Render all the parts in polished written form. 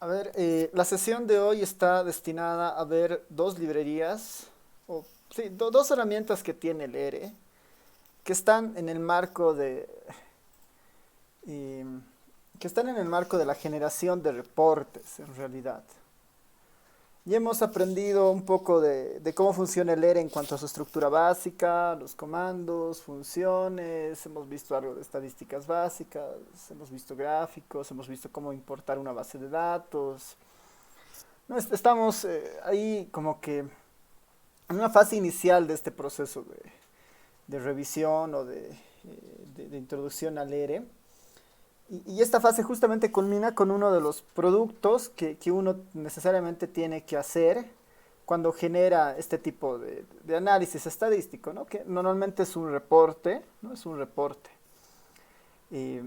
A ver, la sesión de hoy está destinada a ver dos librerías, o sí, dos herramientas que tiene el ERE, que están en el marco em, que están en el marco de la generación de reportes, en realidad. Y hemos aprendido un poco de cómo funciona el ERE en cuanto a su estructura básica, los comandos, funciones, hemos visto algo de estadísticas básicas, hemos visto gráficos, hemos visto cómo importar una base de datos. No, estamos ahí como que en una fase inicial de este proceso de revisión o de introducción al ERE. Y esta fase justamente culmina con uno de los productos que uno necesariamente tiene que hacer cuando genera este tipo de análisis estadístico, ¿no? Que normalmente es un reporte, ¿no? Es un reporte. Eh,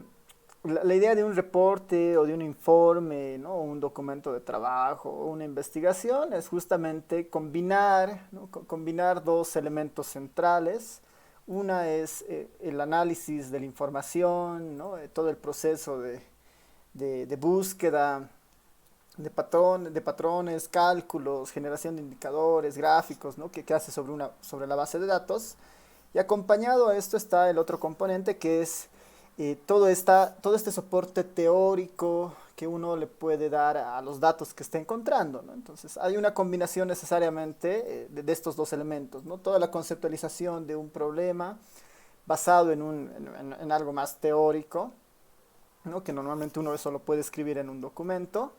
la idea de un reporte o de un informe, ¿no? O un documento de trabajo o una investigación es justamente combinar, ¿no? Combinar dos elementos centrales. Una es el análisis de la información, ¿no? Todo el proceso de búsqueda de patrones, cálculos, generación de indicadores, gráficos, ¿no? Que hace sobre la base de datos. Y acompañado a esto está el otro componente que es todo este soporte teórico que uno le puede dar a los datos que está encontrando, ¿no? Entonces hay una combinación necesariamente de estos dos elementos, ¿no? Toda la conceptualización de un problema basado en algo más teórico, ¿no? Que normalmente uno eso lo puede escribir en un documento,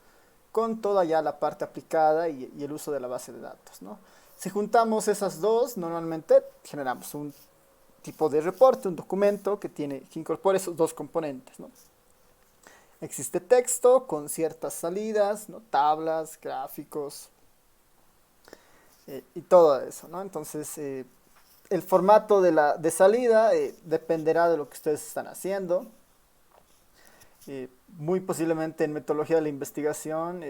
con toda ya la parte aplicada y el uso de la base de datos, ¿no? Si juntamos esas dos, normalmente generamos un tipo de reporte, un documento que incorpore esos dos componentes, ¿no? Existe texto con ciertas salidas, ¿no? Tablas, gráficos y todo eso, ¿no? Entonces, el formato de salida dependerá de lo que ustedes están haciendo. Muy posiblemente en metodología de la investigación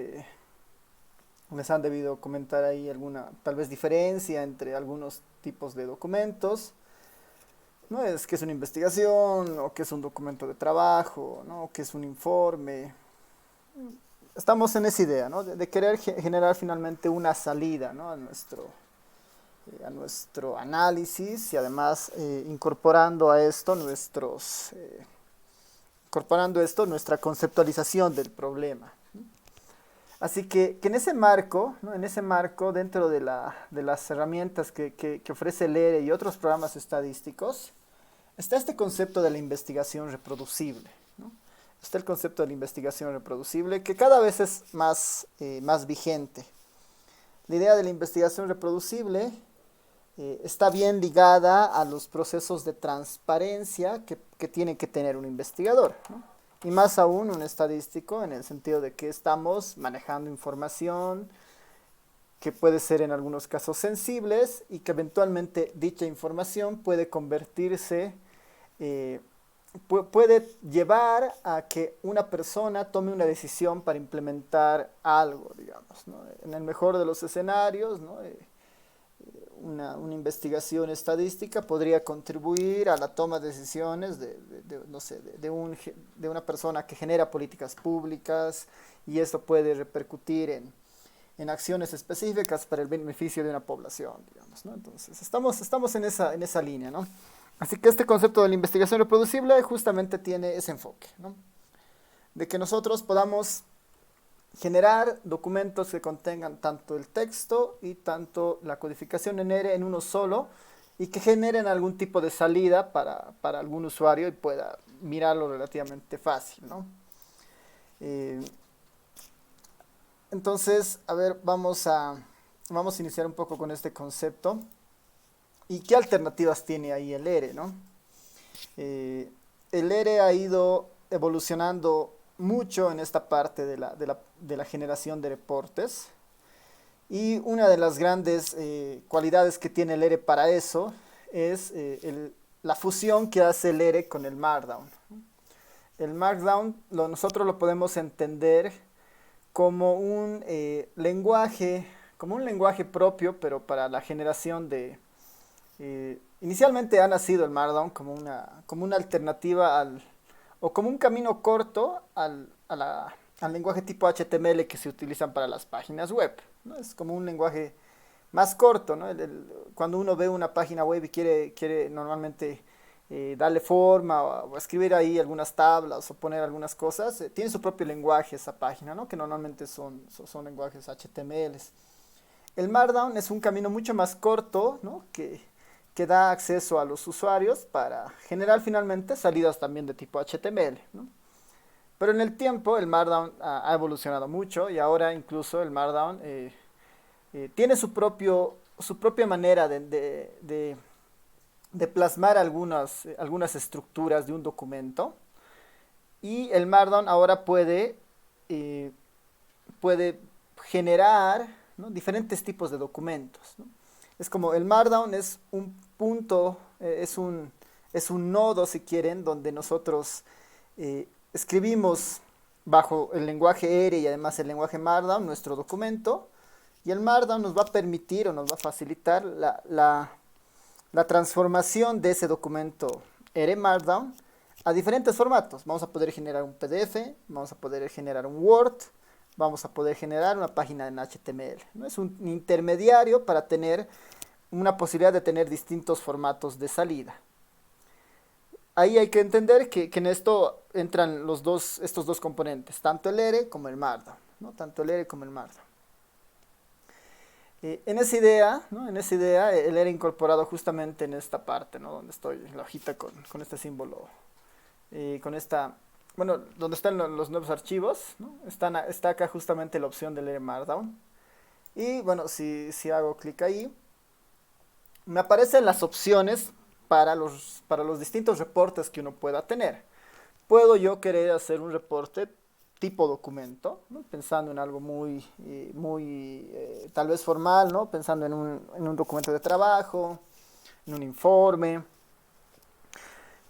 les han debido comentar ahí alguna tal vez diferencia entre algunos tipos de documentos. No es que es una investigación o que es un documento de trabajo, ¿no? O que es un informe. Estamos en esa idea, ¿no? De querer generar finalmente una salida, ¿no? A nuestro análisis y además incorporando esto nuestra conceptualización del problema. Así que en ese marco, ¿no? En ese marco, dentro de las herramientas que ofrece el ERE y otros programas estadísticos, está este concepto de la investigación reproducible, ¿no? Está el concepto de la investigación reproducible que cada vez es más vigente. La idea de la investigación reproducible está bien ligada a los procesos de transparencia que tiene que tener un investigador, ¿no? Y más aún un estadístico en el sentido de que estamos manejando información que puede ser en algunos casos sensibles y que eventualmente dicha información puede convertirse eh, puede llevar a que una persona tome una decisión para implementar algo, digamos, ¿no? En el mejor de los escenarios, ¿no? Una investigación estadística podría contribuir a la toma de decisiones no sé, de una persona que genera políticas públicas y eso puede repercutir en acciones específicas para el beneficio de una población, digamos, ¿no? Entonces, estamos en esa línea, ¿no? Así que este concepto de la investigación reproducible justamente tiene ese enfoque, ¿no? De que nosotros podamos generar documentos que contengan tanto el texto y tanto la codificación en R en uno solo y que generen algún tipo de salida para algún usuario y pueda mirarlo relativamente fácil, ¿no? Eh, entonces, a ver, vamos a iniciar un poco con este concepto. ¿Y qué alternativas tiene ahí el ERE, no? Eh, el ERE ha ido evolucionando mucho en esta parte de la generación de reportes. Y una de las grandes cualidades que tiene el ERE para eso es la fusión que hace el ERE con el Markdown. El Markdown nosotros lo podemos entender como como un lenguaje propio, pero para la generación inicialmente ha nacido el Markdown como una alternativa o como un camino corto al lenguaje tipo HTML que se utilizan para las páginas web, ¿no? Es como un lenguaje más corto, ¿no? Cuando uno ve una página web y quiere normalmente darle forma o escribir ahí algunas tablas o poner algunas cosas, tiene su propio lenguaje esa página, ¿no? Que normalmente son lenguajes HTMLs. El Markdown es un camino mucho más corto, ¿no? Que da acceso a los usuarios para generar finalmente salidas también de tipo HTML, ¿no? Pero en el tiempo el Markdown ha evolucionado mucho y ahora incluso el Markdown tiene su propia manera de plasmar algunas estructuras de un documento y el Markdown ahora eh, puede generar, ¿no? diferentes tipos de documentos, ¿no? Es como el Markdown es un punto, es un nodo, si quieren, donde nosotros escribimos bajo el lenguaje R y además el lenguaje Markdown nuestro documento. Y el Markdown nos va a permitir o nos va a facilitar la transformación de ese documento R Markdown a diferentes formatos. Vamos a poder generar un PDF, vamos a poder generar un Word, vamos a poder generar una página en HTML, ¿no? Es un intermediario para tener una posibilidad de tener distintos formatos de salida. Ahí hay que entender que en esto entran estos dos componentes, tanto el R como el Markdown, ¿no? Tanto el R como el Markdown. En esa idea, ¿no? En esa idea, él era incorporado justamente en esta parte, ¿no? Donde estoy, la hojita con este símbolo, con esta, bueno, donde están los nuevos archivos, ¿no? Está acá justamente la opción del R Markdown. Y bueno, si hago clic ahí, me aparecen las opciones para los distintos reportes que uno pueda tener. Puedo yo querer hacer un reporte tipo documento, ¿no? Pensando en algo tal vez formal, ¿no? Pensando en un documento de trabajo, en un informe.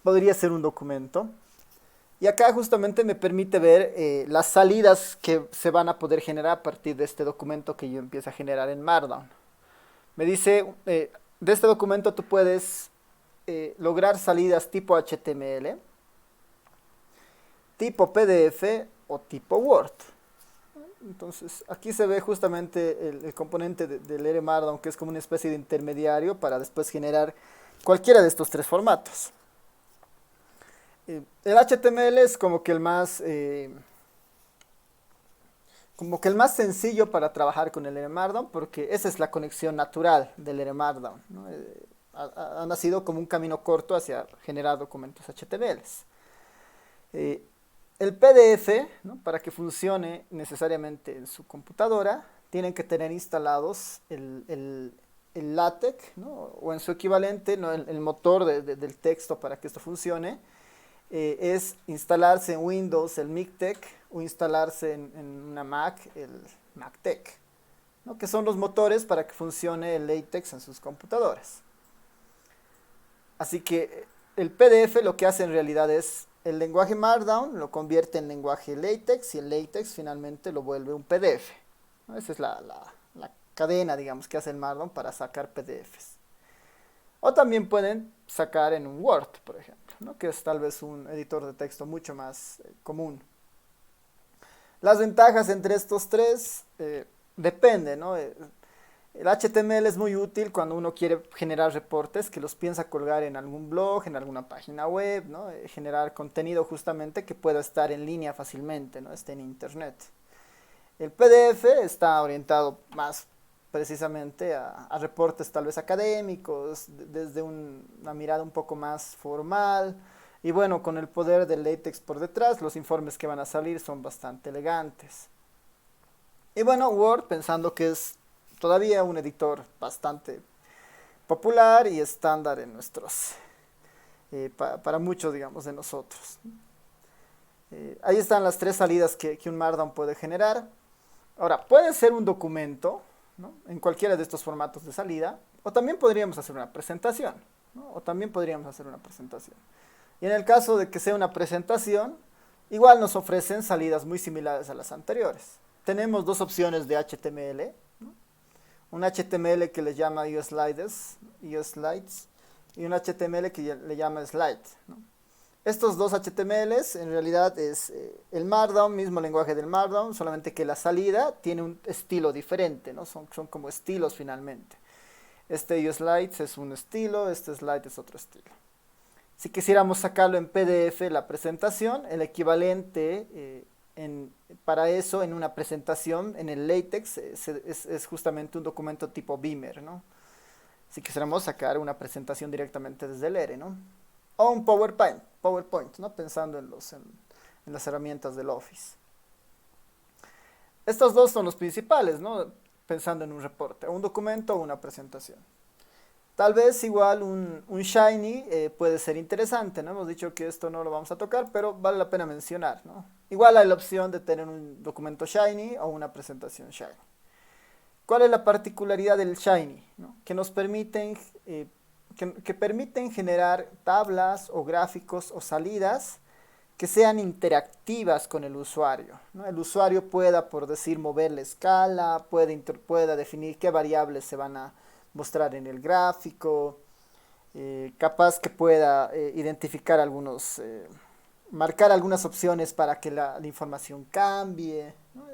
Podría ser un documento. Y acá justamente me permite ver las salidas que se van a poder generar a partir de este documento que yo empiezo a generar en Markdown. Me dice, de este documento tú puedes lograr salidas tipo HTML, tipo PDF o tipo Word. Entonces, aquí se ve justamente el componente del R Markdown, que es como una especie de intermediario para después generar cualquiera de estos tres formatos. El HTML es como que el más sencillo para trabajar con el R Markdown, porque esa es la conexión natural del R Markdown, ¿no? Ha nacido como un camino corto hacia generar documentos HTMLs. El PDF, ¿no? Para que funcione necesariamente en su computadora, tienen que tener instalados el LaTeX, ¿no? O en su equivalente, ¿no? El motor del texto para que esto funcione. Es instalarse en Windows el MikTeX o instalarse en una Mac el MacTeX, ¿no? Que son los motores para que funcione el LaTeX en sus computadoras. Así que el PDF lo que hace en realidad es el lenguaje Markdown lo convierte en lenguaje LaTeX y el LaTeX finalmente lo vuelve un PDF, ¿no? Esa es la cadena, digamos, que hace el Markdown para sacar PDFs. O también pueden sacar en un Word, por ejemplo, ¿no? Que es tal vez un editor de texto mucho más común. Las ventajas entre estos tres dependen, ¿no? El HTML es muy útil cuando uno quiere generar reportes que los piensa colgar en algún blog, en alguna página web, ¿no? Generar contenido justamente que pueda estar en línea fácilmente, ¿no? Esté en internet. El PDF está orientado más precisamente a reportes tal vez académicos, desde una mirada un poco más formal. Y bueno, con el poder del LaTeX por detrás, los informes que van a salir son bastante elegantes. Y bueno, Word, pensando que es todavía un editor bastante popular y estándar en para muchos, digamos, de nosotros. Ahí están las tres salidas que un Markdown puede generar. Ahora, puede ser un documento, ¿no? En cualquiera de estos formatos de salida, o también podríamos hacer una presentación, ¿no? O también podríamos hacer una presentación. Y en el caso de que sea una presentación, igual nos ofrecen salidas muy similares a las anteriores. Tenemos dos opciones de HTML, ¿no? Un HTML que le llama USlides, y un HTML que le llama Slide, ¿no? Estos dos HTMLs en realidad es el Markdown, mismo lenguaje del Markdown, solamente que la salida tiene un estilo diferente, ¿no? Son como estilos finalmente. Este useLights es un estilo, este slide es otro estilo. Si quisiéramos sacarlo en PDF, la presentación, el equivalente para eso en una presentación en el LaTeX es justamente un documento tipo Beamer, ¿no? Si quisiéramos sacar una presentación directamente desde el ERE, ¿no? O un PowerPoint, ¿no? Pensando en las herramientas del Office. Estos dos son los principales, ¿no? Pensando en un reporte, un documento o una presentación. Tal vez igual un Shiny puede ser interesante, ¿no? Hemos dicho que esto no lo vamos a tocar, pero vale la pena mencionar, ¿no? Igual hay la opción de tener un documento Shiny o una presentación Shiny. ¿Cuál es la particularidad del Shiny? ¿No? Que nos permiten, que permiten generar tablas o gráficos o salidas que sean interactivas con el usuario, ¿no? El usuario pueda, por decir, mover la escala, pueda definir qué variables se van a mostrar en el gráfico, capaz que pueda identificar marcar algunas opciones para que la información cambie, ¿no?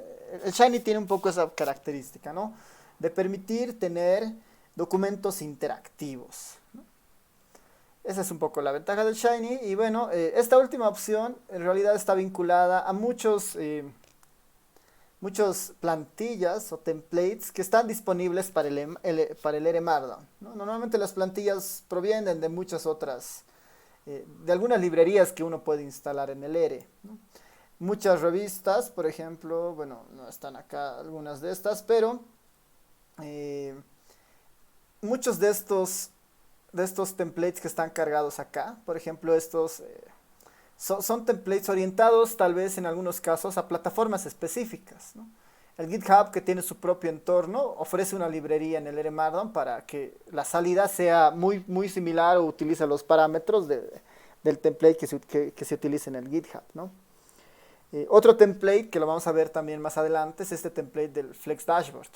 El Shiny tiene un poco esa característica, ¿no? De permitir tener documentos interactivos, ¿no? Esa es un poco la ventaja del Shiny. Y bueno, esta última opción en realidad está vinculada a muchos plantillas o templates que están disponibles para para el ERE Markdown, ¿no? Normalmente las plantillas provienen de muchas otras, de algunas librerías que uno puede instalar en el ERE, ¿no? Muchas revistas, por ejemplo, bueno, no están acá algunas de estas, pero eh, muchos de estos templates que están cargados acá, por ejemplo, estos son templates orientados tal vez en algunos casos a plataformas específicas, ¿no? El GitHub, que tiene su propio entorno, ofrece una librería en el ERE Markdown para que la salida sea muy similar o utilice los parámetros del template que se utiliza en el GitHub, ¿no? Otro template que lo vamos a ver también más adelante es este template del Flex Dashboard.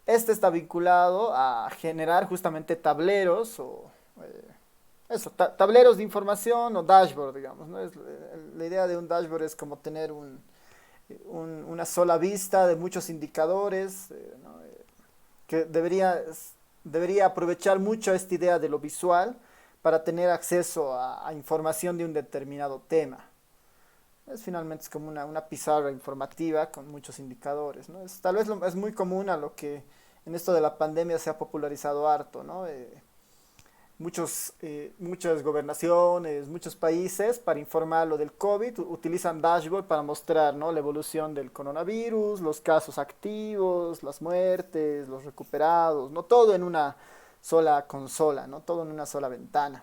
Este está vinculado a generar justamente tableros o tableros de información o dashboard, digamos, ¿no? La idea de un dashboard es como tener una sola vista de muchos indicadores, ¿no? Que debería aprovechar mucho esta idea de lo visual para tener acceso a información de un determinado tema. Finalmente es como una pizarra informativa con muchos indicadores, ¿no? Tal vez es muy común a lo que en esto de la pandemia se ha popularizado harto, ¿no? Muchas gobernaciones, muchos países para informar lo del COVID utilizan dashboard para mostrar, ¿no? La evolución del coronavirus, los casos activos, las muertes, los recuperados, ¿no? Todo en una sola consola, ¿no? Todo en una sola ventana.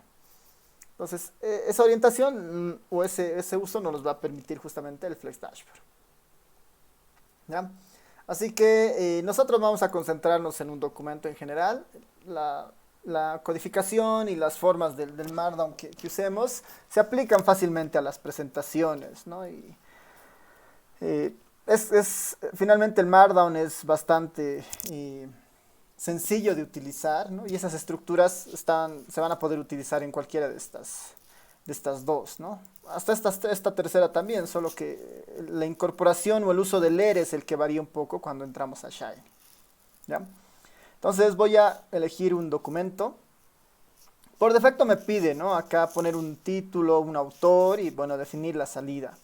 Entonces, esa orientación o ese uso nos los va a permitir justamente el Flex Dashboard, ¿ya? Así que nosotros vamos a concentrarnos en un documento en general. La codificación y las formas del Markdown que usemos se aplican fácilmente a las presentaciones, ¿no? Y finalmente el Markdown es bastante sencillo de utilizar, ¿no? Y esas estructuras se van a poder utilizar en cualquiera de estas dos, ¿no? Hasta esta tercera también, solo que la incorporación o el uso del ERE es el que varía un poco cuando entramos a Shiny, ¿ya? Entonces voy a elegir un documento. Por defecto me pide, ¿no? Acá poner un título, un autor y, bueno, definir la salida.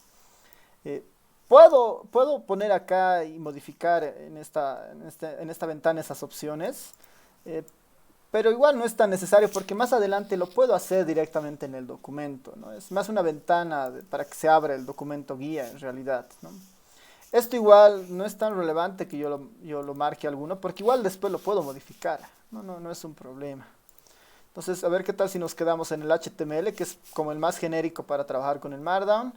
Puedo poner acá y modificar en esta ventana esas opciones, eh, pero igual no es tan necesario porque más adelante lo puedo hacer directamente en el documento, ¿no? Es más una ventana para que se abra el documento guía en realidad, ¿no? Esto igual no es tan relevante que yo lo marque alguno, porque igual después lo puedo modificar. No es un problema. Entonces, a ver qué tal si nos quedamos en el HTML, que es como el más genérico para trabajar con el Markdown.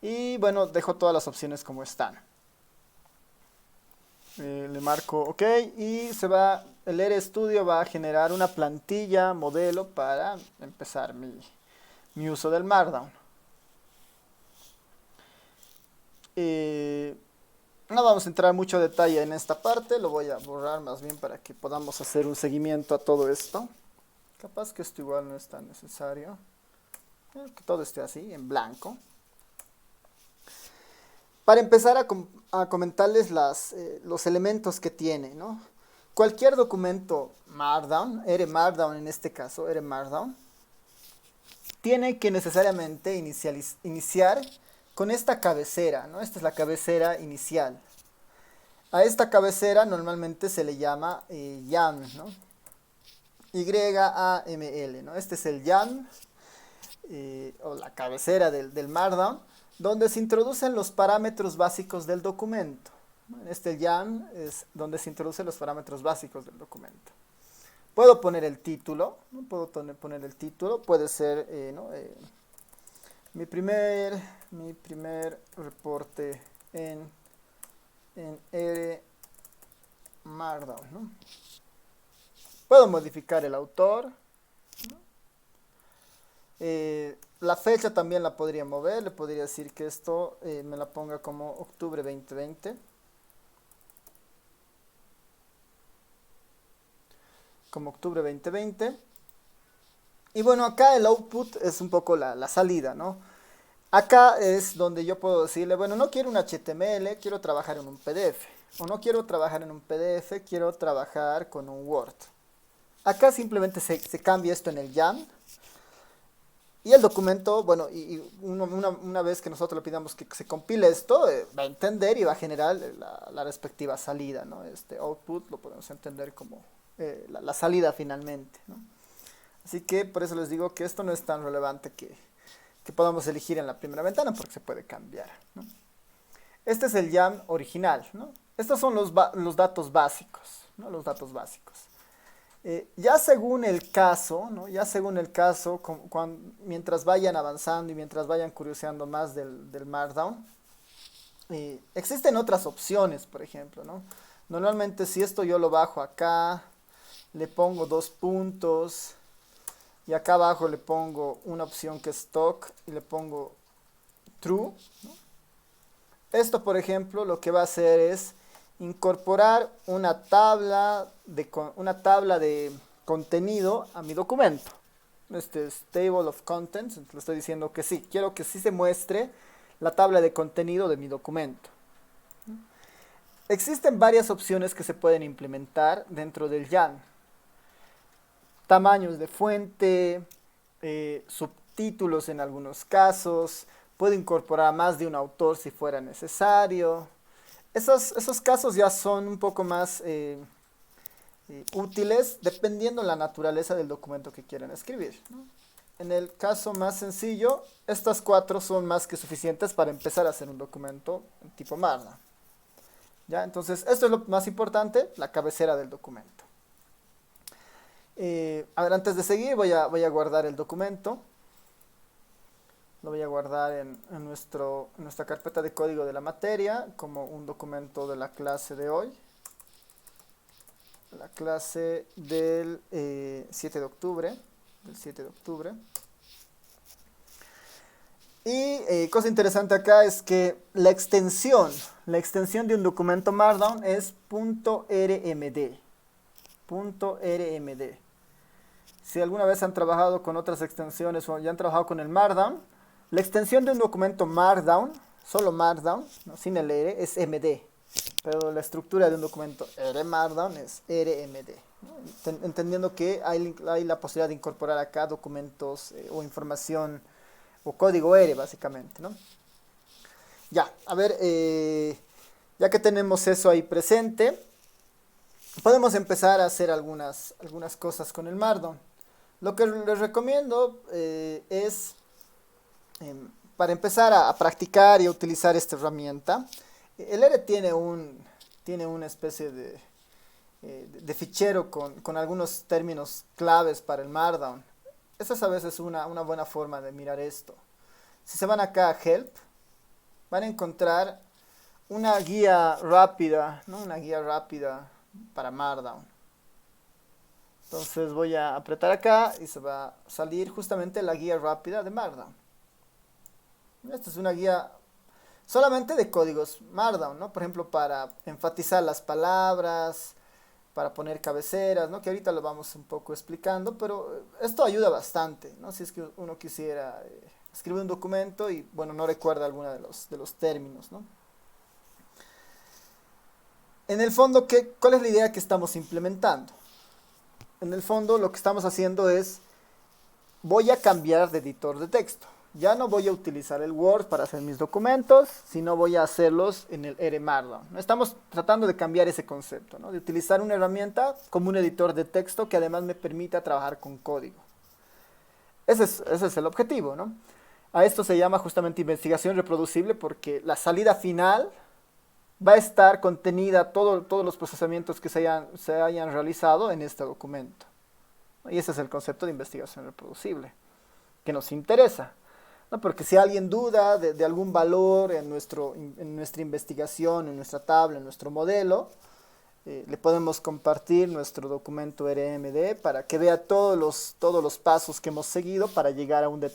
Y bueno, dejo todas las opciones como están. Le marco OK y el ERE Studio va a generar una plantilla modelo para empezar mi uso del Markdown. No vamos a entrar mucho detalle en esta parte, lo voy a borrar más bien para que podamos hacer un seguimiento a todo esto. Capaz que esto igual no es tan necesario. que todo esté así, en blanco. Para empezar a comentarles los elementos que tiene, ¿no? Cualquier documento Markdown, R Markdown en este caso, R Markdown, tiene que necesariamente iniciar con esta cabecera, ¿no? Esta es la cabecera inicial. A esta cabecera normalmente se le llama YAML, ¿no? YAML, ¿no? Este es el YAML, o la cabecera del Markdown, donde se introducen los parámetros básicos del documento. En este YAML es donde se introducen los parámetros básicos del documento. Puedo poner el título, ¿no? Puedo poner el título, puede ser ¿no? mi primer reporte en R Markdown, ¿no? Puedo modificar el autor, ¿no? La fecha también la podría mover, le podría decir que esto me la ponga como octubre 2020. Como octubre 2020. Y bueno, acá el output es un poco la salida, ¿no? Acá es donde yo puedo decirle, bueno, no quiero un HTML, quiero trabajar en un PDF. O no quiero trabajar en un PDF, quiero trabajar con un Word. Acá simplemente se cambia esto en el YAML. Y el documento, bueno, una vez que nosotros le pidamos que se compile esto, va a entender y va a generar la respectiva salida, ¿no? Este output lo podemos entender como la salida finalmente, ¿no? Así que por eso les digo que esto no es tan relevante que podamos elegir en la primera ventana porque se puede cambiar, ¿no? Este es el YAML original, ¿no? Estos son los datos básicos, ¿no? Los datos básicos. Ya según el caso, ¿no? Ya según el caso, mientras vayan avanzando y mientras vayan curioseando más del Markdown, existen otras opciones, por ejemplo, ¿no? Normalmente si esto yo lo bajo acá, le pongo 2 puntos y acá abajo le pongo una opción que es stock y le pongo true, ¿no? Esto, por ejemplo, lo que va a hacer es incorporar una tabla de contenido a mi documento. Este es Table of Contents, le estoy diciendo que sí, quiero que sí se muestre la tabla de contenido de mi documento. Existen varias opciones que se pueden implementar dentro del YAML. Tamaños de fuente, subtítulos en algunos casos, puedo incorporar más de un autor si fuera necesario. Esos casos ya son un poco más útiles dependiendo de la naturaleza del documento que quieran escribir, ¿no? En el caso más sencillo, estas 4 son más que suficientes para empezar a hacer un documento en tipo Markdown. ¿Ya? Entonces, esto es lo más importante, la cabecera del documento. A ver, antes de seguir voy a guardar el documento. Lo voy a guardar en nuestra carpeta de código de la materia como un documento de la clase de hoy. La clase del 7 de octubre. Del 7 de octubre. Y cosa interesante acá es que la extensión de un documento Markdown es .rmd. .rmd. Si alguna vez han trabajado con otras extensiones o ya han trabajado con el Markdown, la extensión de un documento Markdown, solo Markdown, ¿no? Sin el R, es MD. Pero la estructura de un documento R Markdown es RMD, ¿no? Entendiendo que hay la posibilidad de incorporar acá documentos o información o código R básicamente, ¿no? Ya, a ver, ya que tenemos eso ahí presente, podemos empezar a hacer algunas cosas con el Markdown. Lo que les recomiendo es, para empezar a practicar y a utilizar esta herramienta, el R tiene una especie de fichero con algunos términos claves para el Markdown. Esa es a veces una buena forma de mirar esto. Si se van acá a Help, van a encontrar una guía rápida, ¿no? Una guía rápida para Markdown. Entonces voy a apretar acá y se va a salir justamente la guía rápida de Markdown. Esta es una guía solamente de códigos Markdown, ¿no? Por ejemplo, para enfatizar las palabras, para poner cabeceras, ¿no? Que ahorita lo vamos un poco explicando, pero esto ayuda bastante, ¿no? Si es que uno quisiera escribir un documento y, bueno, no recuerda alguno de los términos, ¿no? En el fondo, ¿cuál es la idea que estamos implementando? En el fondo, lo que estamos haciendo es, voy a cambiar de editor de texto. Ya no voy a utilizar el Word para hacer mis documentos, sino voy a hacerlos en el R Markdown. ¿No? Estamos tratando de cambiar ese concepto, ¿no? De utilizar una herramienta como un editor de texto que además me permita trabajar con código. Ese es el objetivo, ¿no? A esto se llama justamente investigación reproducible porque la salida final va a estar contenida todos los procesamientos que se hayan realizado en este documento. Y ese es el concepto de investigación reproducible, que nos interesa, ¿no? Porque si alguien duda de algún valor en nuestra investigación, en nuestra tabla, en nuestro modelo, le podemos compartir nuestro documento RMD para que vea todos los pasos que hemos seguido para llegar a una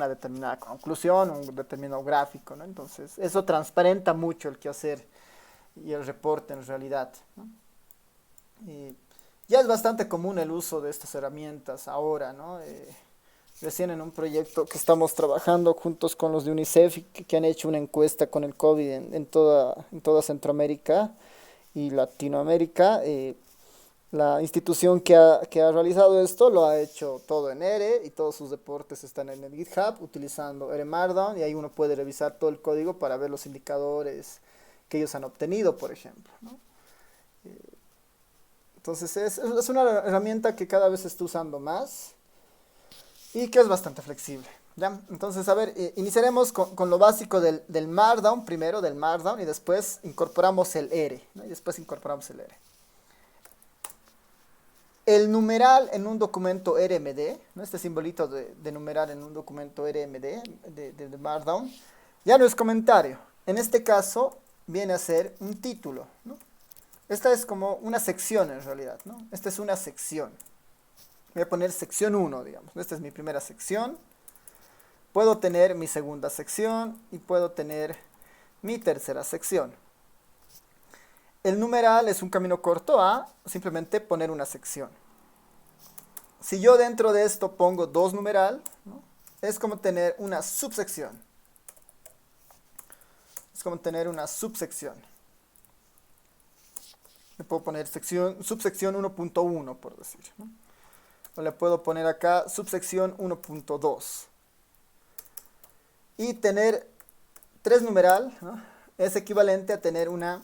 determinada conclusión, un determinado gráfico, ¿no? Entonces, eso transparenta mucho el quehacer y el reporte en realidad, ¿no? Ya es bastante común el uso de estas herramientas ahora, ¿no? Recién en un proyecto que estamos trabajando juntos con los de UNICEF que han hecho una encuesta con el COVID en toda Centroamérica y Latinoamérica. La institución que ha realizado esto lo ha hecho todo en R y todos sus reportes están en el GitHub utilizando R Markdown y ahí uno puede revisar todo el código para ver los indicadores que ellos han obtenido, por ejemplo, ¿no? Entonces es una herramienta que cada vez se está usando más y que es bastante flexible, ¿ya? Entonces, a ver, iniciaremos con lo básico del Markdown, primero del Markdown y después incorporamos el R, ¿no? Y después incorporamos el R. El numeral en un documento RMD, ¿no? Este simbolito de numeral en un documento RMD de Markdown, ya no es comentario. En este caso viene a ser un título, ¿no? Esta es como una sección en realidad, ¿no? Esta es una sección. Voy a poner sección 1, digamos. Esta es mi primera sección. Puedo tener mi segunda sección y puedo tener mi tercera sección. El numeral es un camino corto a simplemente poner una sección. Si yo dentro de esto pongo dos numeral, ¿no? Es como tener una subsección. Es como tener una subsección. Le puedo poner subsección 1.1, por decir, ¿no? O le puedo poner acá subsección 1.2. Y tener tres numeral, ¿no? Es equivalente a tener una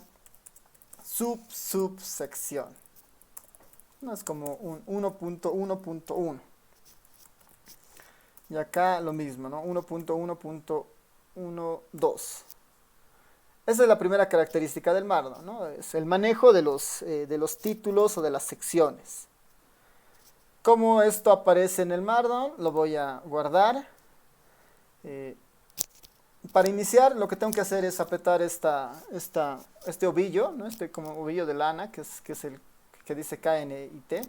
subsección. ¿No? Es como un 1.1.1. Y acá lo mismo, ¿no? 1.1.12. Esa es la primera característica del Markdown, ¿no? Es el manejo de los títulos o de las secciones. ¿Cómo esto aparece en el Markdown? Lo voy a guardar. Para iniciar, lo que tengo que hacer es apretar este ovillo, ¿no? Este como ovillo de lana, que es el que dice KNIT,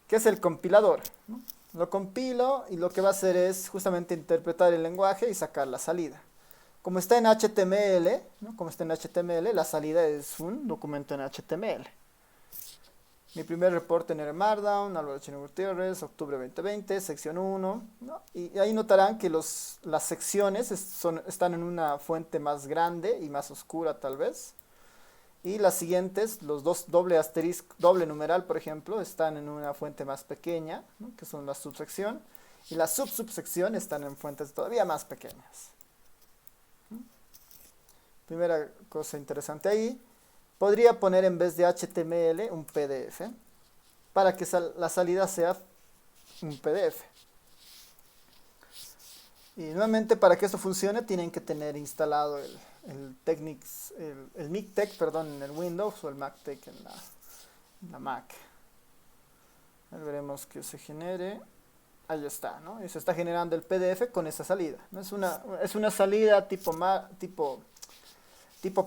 que es el compilador, ¿no? Lo compilo y lo que va a hacer es justamente interpretar el lenguaje y sacar la salida. Como está en HTML, ¿no? Como está en HTML, la salida es un documento en HTML. Mi primer reporte en el Markdown, Álvaro Chino Gutiérrez, octubre 2020, sección 1, ¿no? Y ahí notarán que las secciones están en una fuente más grande y más oscura tal vez. Y las siguientes, los dos doble asterisco, doble numeral, por ejemplo, están en una fuente más pequeña, ¿no? Que son la subsección. Y la subsección están en fuentes todavía más pequeñas. Primera cosa interesante ahí. Podría poner en vez de HTML un PDF para que la salida sea un PDF. Y nuevamente para que esto funcione tienen que tener instalado el MikTeX, perdón, en el Windows o el MacTeX en la Mac. Ahora veremos que se genere. Ahí está, ¿no? Y se está generando el PDF con esa salida, ¿no? Es una salida tipo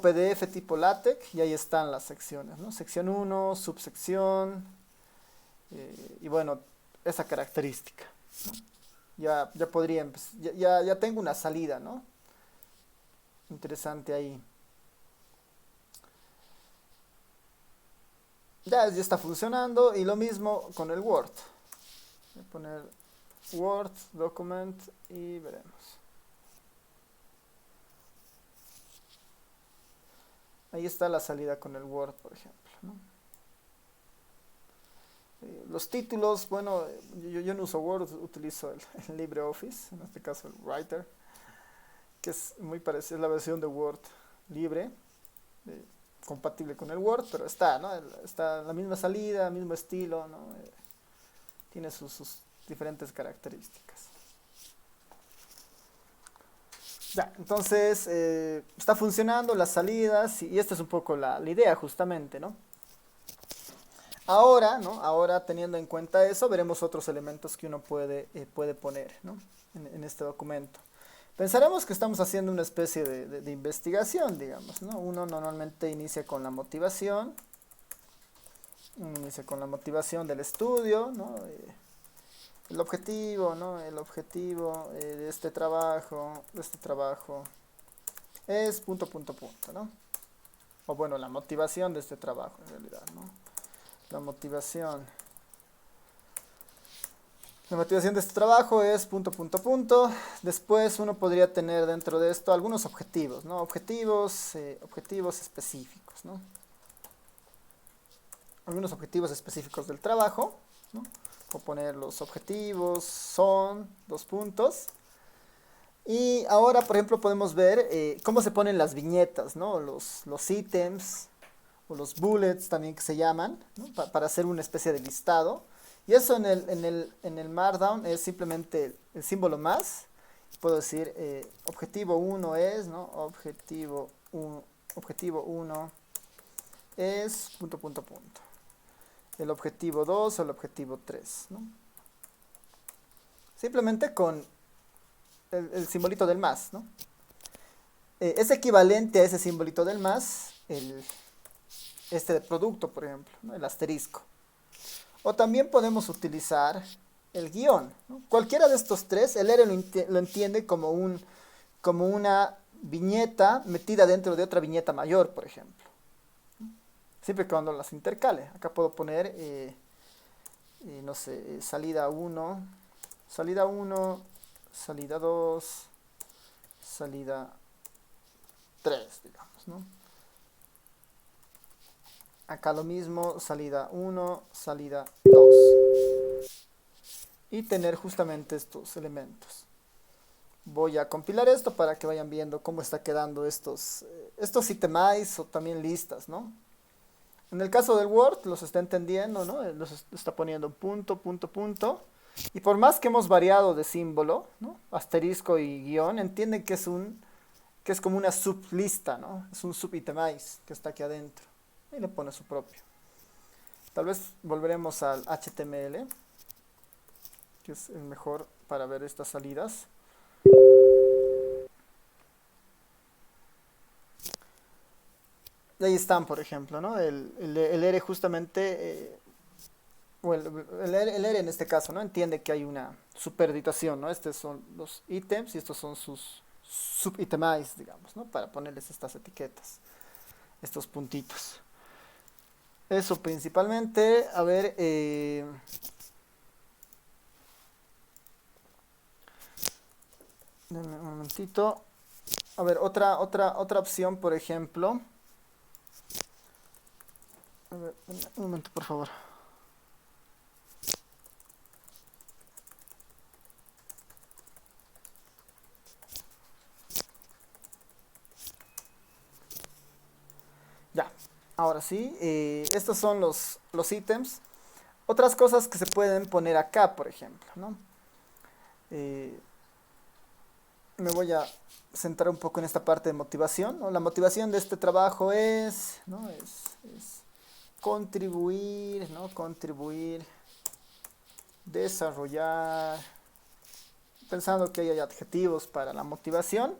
PDF, tipo LaTeX, y ahí están las secciones, ¿no? Sección 1, subsección, y bueno, esa característica, ¿no? Ya podría empezar, ya tengo una salida, ¿no? Interesante ahí. ya está funcionando, y lo mismo con el Word. Voy a poner Word, Document, y veremos. Ahí está la salida con el Word, por ejemplo, ¿no? Los títulos, bueno, yo no uso Word, utilizo el LibreOffice, en este caso el Writer, que es muy parecido, es la versión de Word libre, eh, compatible con el Word, pero está, ¿no? Está la misma salida, mismo estilo, ¿no? Tiene sus diferentes características. Ya, entonces está funcionando las salidas, y esta es un poco la idea justamente, ¿no? Ahora, ¿no? Ahora, teniendo en cuenta eso, veremos otros elementos que uno puede poner, ¿no? En este documento. Pensaremos que estamos haciendo una especie de investigación, digamos, ¿no? Uno normalmente inicia con la motivación, del estudio, ¿no? El objetivo, ¿no? El objetivo de este trabajo, es punto, punto, punto, ¿no? O bueno, la motivación de este trabajo, en realidad, ¿no? La motivación. La motivación de este trabajo es punto, punto, punto. Después uno podría tener dentro de esto algunos objetivos, ¿no? Objetivos específicos, ¿no? Algunos objetivos específicos del trabajo, ¿no? O poner los objetivos son dos puntos. Y ahora, por ejemplo, podemos ver cómo se ponen las viñetas, ¿no? Los ítems o los bullets también que se llaman, ¿no? Para hacer una especie de listado. Y eso en el Markdown es simplemente el símbolo más. Puedo decir objetivo 1 es, ¿no? Objetivo 1 es punto, punto, punto. El objetivo 2 o el objetivo 3, ¿no? Simplemente con el simbolito del más, ¿no? Es equivalente a ese simbolito del más, este de producto, por ejemplo, ¿no? El asterisco. O también podemos utilizar el guión, ¿no? Cualquiera de estos tres, el R lo entiende como una viñeta metida dentro de otra viñeta mayor, por ejemplo. Siempre y cuando las intercale. Acá puedo poner, no sé, salida 1, salida 2, salida 3, digamos, ¿no? Acá lo mismo, salida 1, salida 2. Y tener justamente estos elementos. Voy a compilar esto para que vayan viendo cómo está quedando estos itemize o también listas, ¿no? En el caso del Word los está entendiendo, ¿no? Los está poniendo punto, punto, punto. Y por más que hemos variado de símbolo, ¿no? Asterisco y guión, entienden que es como una sublista, ¿no? Es un subitemize que está aquí adentro. Y le pone su propio. Tal vez volveremos al HTML, que es el mejor para ver estas salidas. Y ahí están, por ejemplo, ¿no? El R justamente, o el R en este caso, ¿no? Entiende que hay una superditación, ¿no? Estos son los ítems y estos son sus subitemize, digamos, ¿no? Para ponerles estas etiquetas, estos puntitos. Eso principalmente. A ver, denme un momentito. A ver, otra opción, por ejemplo. A ver, un momento, por favor. Ya, ahora sí. Estos son los ítems. Otras cosas que se pueden poner acá, por ejemplo, ¿no? Me voy a centrar un poco en esta parte de motivación, ¿no? La motivación de este trabajo es, ¿no? Es contribuir, ¿no? Contribuir, desarrollar, pensando que hay adjetivos para la motivación.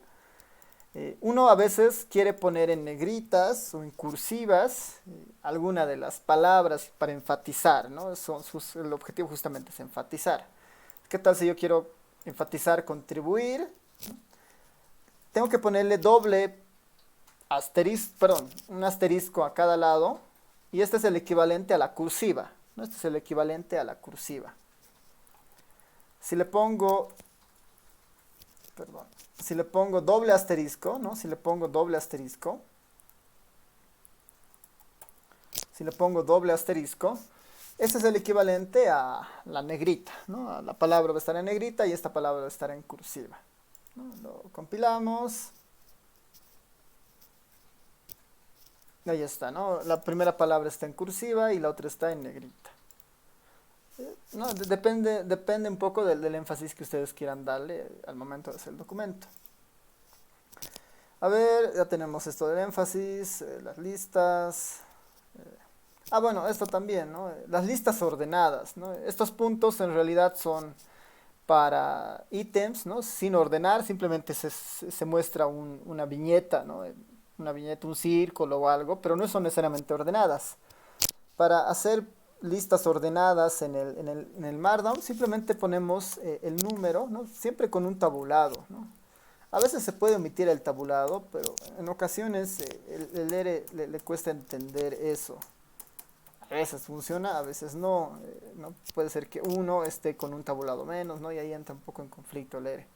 Uno a veces quiere poner en negritas o en cursivas alguna de las palabras para enfatizar, ¿no? El objetivo justamente es enfatizar. ¿Qué tal si yo quiero enfatizar contribuir? Tengo que ponerle un asterisco a cada lado Y este es el equivalente a la cursiva, ¿no? Este es el equivalente a la cursiva. Si le pongo, perdón, si le pongo doble asterisco, ¿no? Si le pongo doble asterisco, este es el equivalente a la negrita, ¿no? La palabra va a estar en negrita y esta palabra va a estar en cursiva, ¿no? Lo compilamos. Ahí está, ¿no? La primera palabra está en cursiva y la otra está en negrita. No, depende un poco del énfasis que ustedes quieran darle al momento de hacer el documento. A ver, ya tenemos esto del énfasis, las listas. Bueno, esto también, ¿no? Las listas ordenadas, ¿no? Estos puntos en realidad son para ítems, ¿no? Sin ordenar, simplemente se muestra una viñeta, ¿no? Una viñeta, un círculo o algo, pero no son necesariamente ordenadas. Para hacer listas ordenadas en el Markdown, simplemente ponemos el número, ¿no? Siempre con un tabulado, ¿no? A veces se puede omitir el tabulado, pero en ocasiones el ERE le cuesta entender eso. A veces funciona, a veces no, ¿no? Puede ser que uno esté con un tabulado menos, ¿no? Y ahí entra un poco en conflicto el ERE.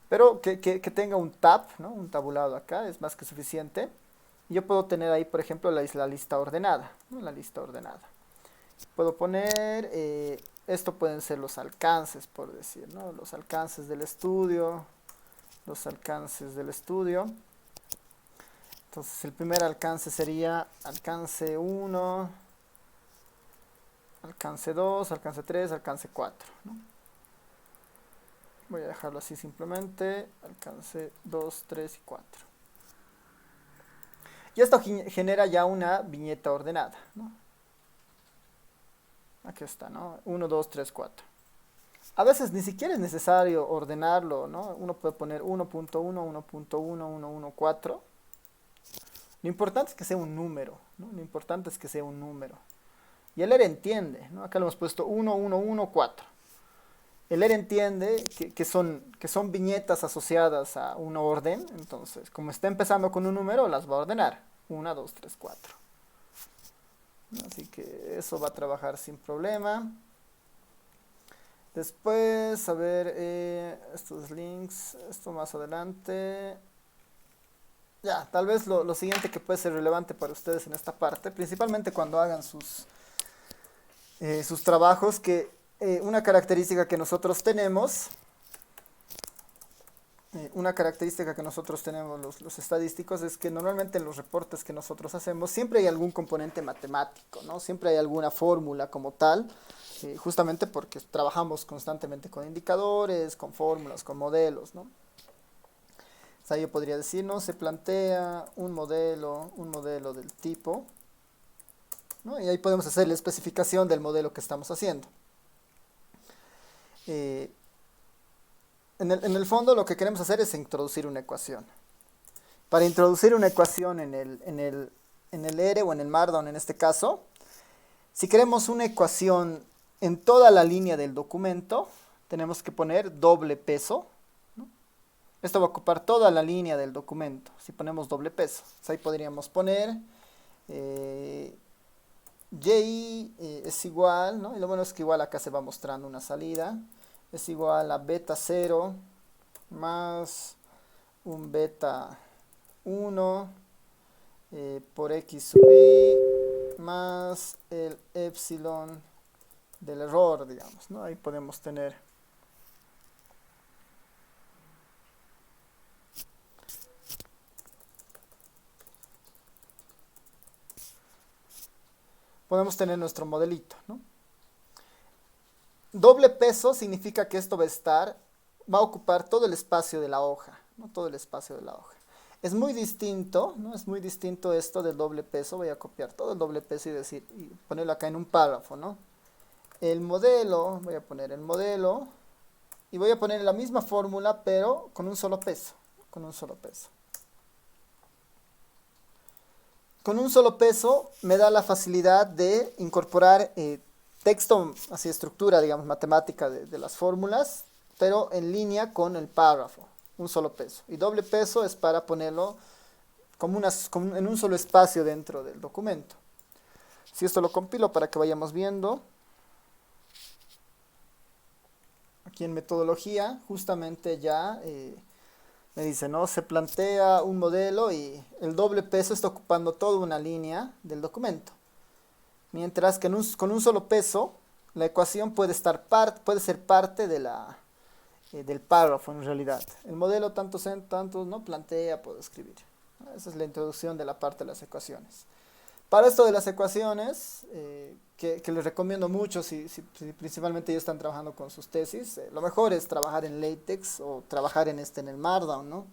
Pero que tenga un tab, ¿no? Un tabulado acá es más que suficiente. Yo puedo tener ahí, por ejemplo, la lista ordenada, ¿no? La lista ordenada. Puedo poner, esto pueden ser los alcances, por decir, ¿no? Los alcances del estudio, los alcances del estudio. Entonces el primer alcance sería alcance 1, alcance 2, alcance 3, alcance 4, ¿no? Voy a dejarlo así simplemente, alcance 2, 3 y 4. Y esto genera ya una viñeta ordenada, ¿no? Aquí está, ¿no? 1, 2, 3, 4. A veces ni siquiera es necesario ordenarlo, ¿no? Uno puede poner 1.1, 1.1, 1.4. Lo importante es que sea un número, ¿no? Lo importante es que sea un número. Y el ERE entiende, ¿no? Acá lo hemos puesto 1, 1, 1, 4. El ERE entiende que son viñetas asociadas a un orden, entonces, como está empezando con un número, las va a ordenar. 1, 2, 3, 4. Así que eso va a trabajar sin problema. Después, a ver, estos links, esto más adelante. Ya, tal vez lo siguiente que puede ser relevante para ustedes en esta parte, principalmente cuando hagan sus trabajos, que una característica que nosotros tenemos, los estadísticos, es que normalmente en los reportes que nosotros hacemos siempre hay algún componente matemático, ¿no? Siempre hay alguna fórmula como tal, justamente porque trabajamos constantemente con indicadores, con fórmulas, con modelos, ¿no? O sea, yo podría decir, ¿no? Se plantea un modelo del tipo, ¿no? Y ahí podemos hacer la especificación del modelo que estamos haciendo. En el fondo lo que queremos hacer es introducir una ecuación. Para introducir una ecuación en el ERE o en el Markdown en este caso, si queremos una ecuación en toda la línea del documento, tenemos que poner doble peso, ¿no? Esto va a ocupar toda la línea del documento, si ponemos doble peso. Ahí podríamos poner y es igual, ¿no? Y lo bueno es que igual acá se va mostrando una salida. Es igual a beta 0 más un beta 1 por x sub i más el epsilon del error, digamos, ¿no? Ahí podemos tener nuestro modelito, ¿no? Doble peso significa que esto va a ocupar todo el espacio de la hoja, ¿no? Todo el espacio de la hoja. Es muy distinto, ¿no? Es muy distinto esto del doble peso. Voy a copiar todo el doble peso y ponerlo acá en un párrafo, ¿no? El modelo, voy a poner el modelo y voy a poner la misma fórmula, pero con un solo peso, con un solo peso. Con un solo peso me da la facilidad de incorporar texto, así estructura, digamos, matemática de las fórmulas, pero en línea con el párrafo, un solo peso. Y doble peso es para ponerlo como en un solo espacio dentro del documento. Si esto lo compilo para que vayamos viendo, aquí en metodología, justamente ya me dice, ¿no? Se plantea un modelo y el doble peso está ocupando toda una línea del documento. Mientras que con un solo peso, la ecuación puede ser parte de del párrafo en realidad. El modelo tantos no plantea, puedo escribir. Esa es la introducción de la parte de las ecuaciones. Para esto de las ecuaciones, que les recomiendo mucho si principalmente ellos están trabajando con sus tesis, lo mejor es trabajar en LaTeX o trabajar en el Markdown, ¿no?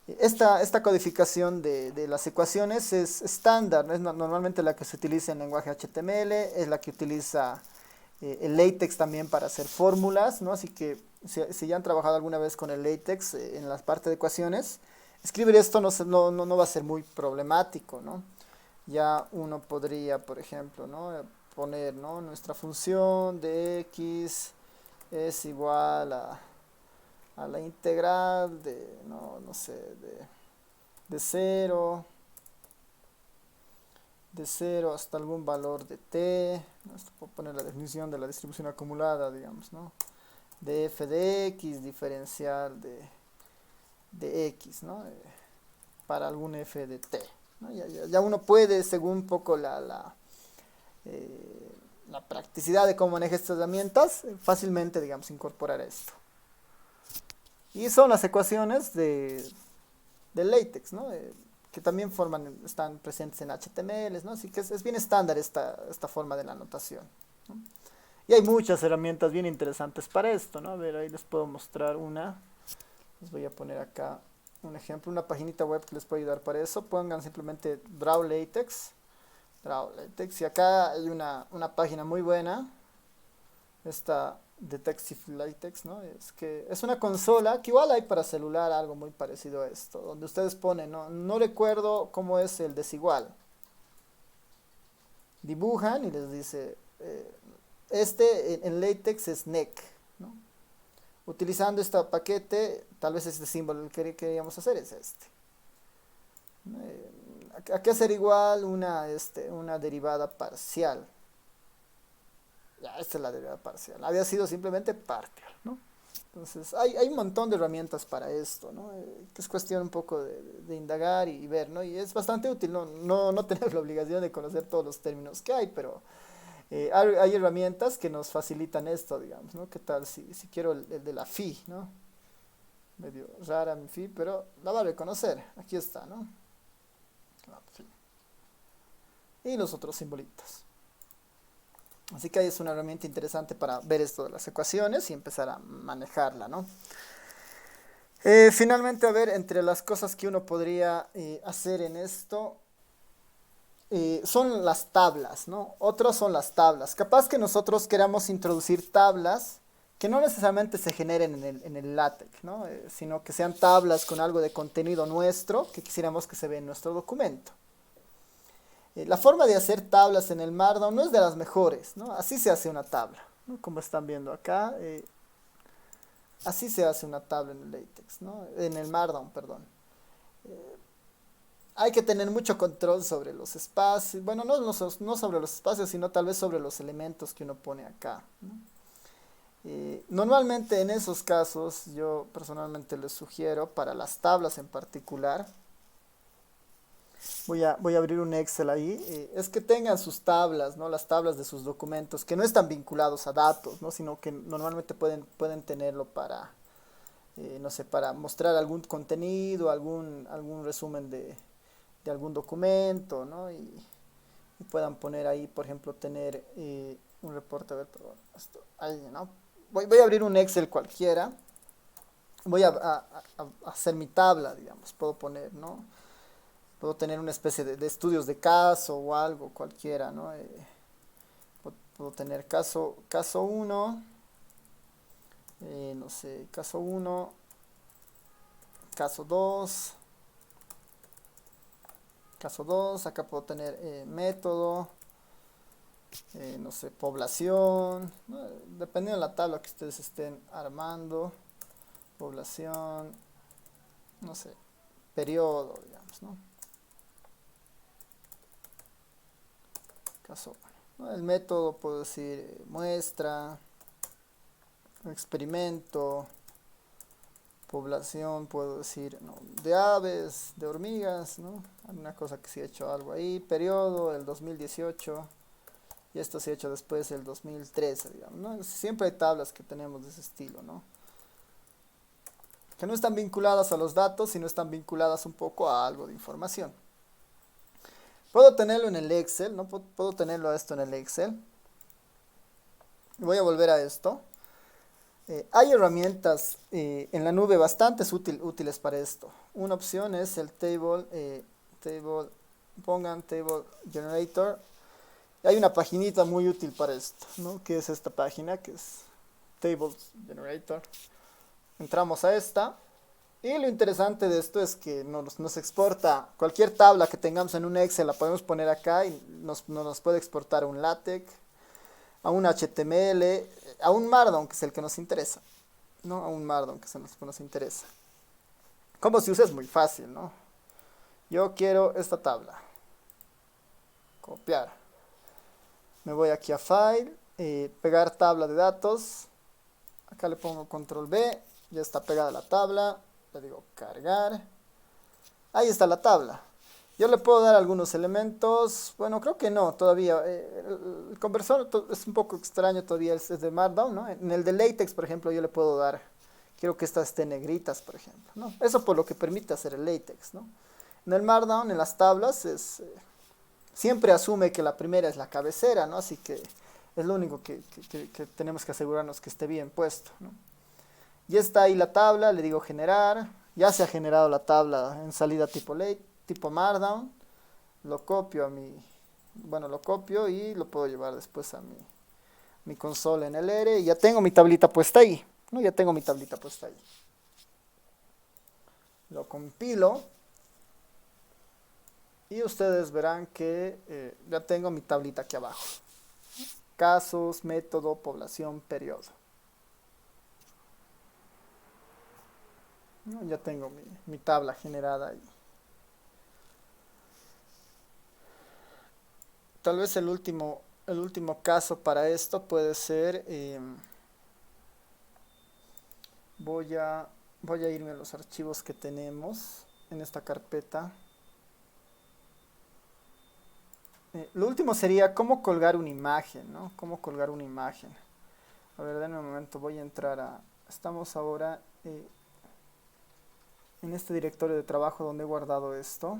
Esta codificación de las ecuaciones es estándar, es normalmente la que se utiliza en lenguaje HTML, es la que utiliza el LaTeX también para hacer fórmulas, ¿no? Así que si ya han trabajado alguna vez con el LaTeX en la parte de ecuaciones, escribir esto no va a ser muy problemático, ¿no? Ya uno podría, por ejemplo, ¿no? Poner, ¿no? Nuestra función de x es igual a la integral de, no sé, de 0 hasta algún valor de t, ¿no? Esto puedo poner la definición de la distribución acumulada, digamos, ¿no? De f de x diferencial de x, ¿no? Para algún f de t, ¿no? Ya uno puede, según un poco la practicidad de cómo maneja estas herramientas, fácilmente, digamos, incorporar esto. Y son las ecuaciones de LaTeX, ¿no? Que también están presentes en HTML, ¿no? Así que es bien estándar esta forma de la anotación, ¿no? Y hay muchas herramientas bien interesantes para esto, ¿no? A ver, ahí les puedo mostrar una. Les voy a poner acá un ejemplo, una paginita web que les puede ayudar para eso. Pongan simplemente Draw LaTeX. Y acá hay una página muy buena. Esta Detective LaTeX, ¿no? Es una consola que igual hay para celular, algo muy parecido a esto, donde ustedes ponen, no recuerdo cómo es el desigual. Dibujan y les dice, en LaTeX es neck, ¿no? Utilizando este paquete, tal vez este símbolo que queríamos hacer es este. Aquí hacer igual una derivada parcial. Ya, esta es la derivada parcial. Había sido simplemente parcial, ¿no? Entonces, hay un montón de herramientas para esto, ¿no? Que es cuestión un poco de indagar y ver, ¿no? Y es bastante útil, no tener la obligación de conocer todos los términos que hay, pero hay herramientas que nos facilitan esto, digamos, ¿no? ¿Qué tal si quiero el de la phi, ¿no? Medio rara mi phi, pero la va a reconocer. Aquí está, ¿no? La phi. Y los otros simbolitos. Así que ahí es una herramienta interesante para ver esto de las ecuaciones y empezar a manejarla, ¿no? Finalmente, a ver, entre las cosas que uno podría hacer en esto, son las tablas, ¿no? Otras son las tablas. Capaz que nosotros queramos introducir tablas que no necesariamente se generen en el LaTeX, ¿no? Sino que sean tablas con algo de contenido nuestro que quisiéramos que se vea en nuestro documento. La forma de hacer tablas en el Markdown no es de las mejores, ¿no? Así se hace una tabla, ¿no? Como están viendo acá, así se hace una tabla en el LaTeX, ¿no? En el Markdown, perdón. Hay que tener mucho control sobre los espacios, bueno, no sobre los espacios, sino tal vez sobre los elementos que uno pone acá, ¿no? Normalmente en esos casos, yo personalmente les sugiero, para las tablas en particular, voy a abrir un Excel ahí, es que tengan sus tablas, ¿no? Las tablas de sus documentos, que no están vinculados a datos, ¿no? Sino que normalmente pueden tenerlo para, no sé, para mostrar algún contenido, algún resumen de algún documento, ¿no? Y puedan poner ahí, por ejemplo, tener un reporte, a ver, perdón, esto, ahí, ¿no? Voy a abrir un Excel cualquiera, voy a hacer mi tabla, digamos, puedo poner, ¿no? Puedo tener una especie de estudios de caso o algo, cualquiera, ¿no? Puedo tener caso 1, no sé, caso 1, caso 2, acá puedo tener método, no sé, población, ¿no? Dependiendo de la tabla que ustedes estén armando, población, no sé, periodo, digamos, ¿no? caso, ¿no? El método puedo decir muestra, experimento, población, puedo decir, ¿no? De aves, de hormigas, ¿no? Una cosa que sí he hecho algo ahí, periodo, el 2018, y esto se ha hecho después el 2013, digamos, ¿no? Siempre hay tablas que tenemos de ese estilo, ¿no? Que no están vinculadas a los datos, sino están vinculadas un poco a algo de información. Puedo tenerlo en el Excel, ¿no? Puedo tenerlo esto en el Excel. Voy a volver a esto. Hay herramientas en la nube bastante útiles para esto. Una opción es el pongan Table Generator. Hay una paginita muy útil para esto, ¿no? Que es esta página, que es Tables Generator. Entramos a esta. Y lo interesante de esto es que nos exporta cualquier tabla que tengamos en un Excel, la podemos poner acá y nos puede exportar a un LaTeX, a un HTML, a un Markdown, que es el que nos interesa, ¿no? A un Markdown, que es el que nos interesa. ¿Cómo se usa? Es muy fácil, ¿no? Yo quiero esta tabla. Copiar. Me voy aquí a File, pegar tabla de datos. Acá le pongo Control V, ya está pegada la tabla. Le digo cargar. Ahí está la tabla. Yo le puedo dar algunos elementos. Bueno, creo que no, todavía. El conversor es un poco extraño todavía, es de Markdown, ¿no? En el de LaTeX, por ejemplo, yo le puedo dar. Quiero que estas estén negritas, por ejemplo, ¿no? Eso por lo que permite hacer el LaTeX, ¿no? En el Markdown, en las tablas, siempre asume que la primera es la cabecera, ¿no? Así que es lo único que tenemos que asegurarnos que esté bien puesto, ¿no? Ya está ahí la tabla, le digo generar. Ya se ha generado la tabla en salida tipo Markdown. Lo copio lo copio y lo puedo llevar después a mi consola en el R. Y ya tengo mi tablita puesta ahí, ¿no? Ya tengo mi tablita puesta ahí. Lo compilo. Y ustedes verán que ya tengo mi tablita aquí abajo. Casos, método, población, periodo. Ya tengo mi tabla generada ahí. Tal vez el último caso para esto puede ser, voy a irme a los archivos que tenemos en esta carpeta. Lo último sería cómo colgar una imagen, ¿no? Cómo colgar una imagen. A ver, denme un momento, voy a entrar estamos ahora en este directorio de trabajo donde he guardado esto.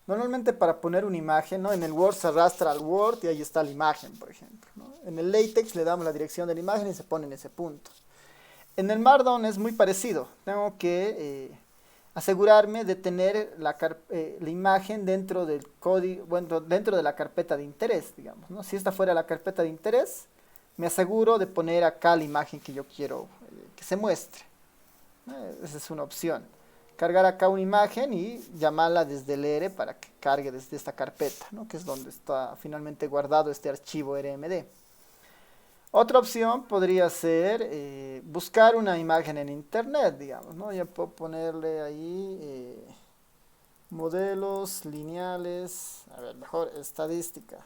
Normalmente para poner una imagen, ¿no? En el Word se arrastra al Word y ahí está la imagen, por ejemplo, ¿no? En el LaTeX le damos la dirección de la imagen y se pone en ese punto. En el Markdown es muy parecido. Tengo que asegurarme de tener la imagen dentro del código, bueno, dentro de la carpeta de interés, digamos, ¿no? Si esta fuera la carpeta de interés, me aseguro de poner acá la imagen que yo quiero que se muestre. Esa es una opción. Cargar acá una imagen y llamarla desde el R para que cargue desde esta carpeta, ¿no? Que es donde está finalmente guardado este archivo RMD. Otra opción podría ser buscar una imagen en internet, digamos, ¿no? Ya puedo ponerle ahí modelos lineales, a ver, mejor estadística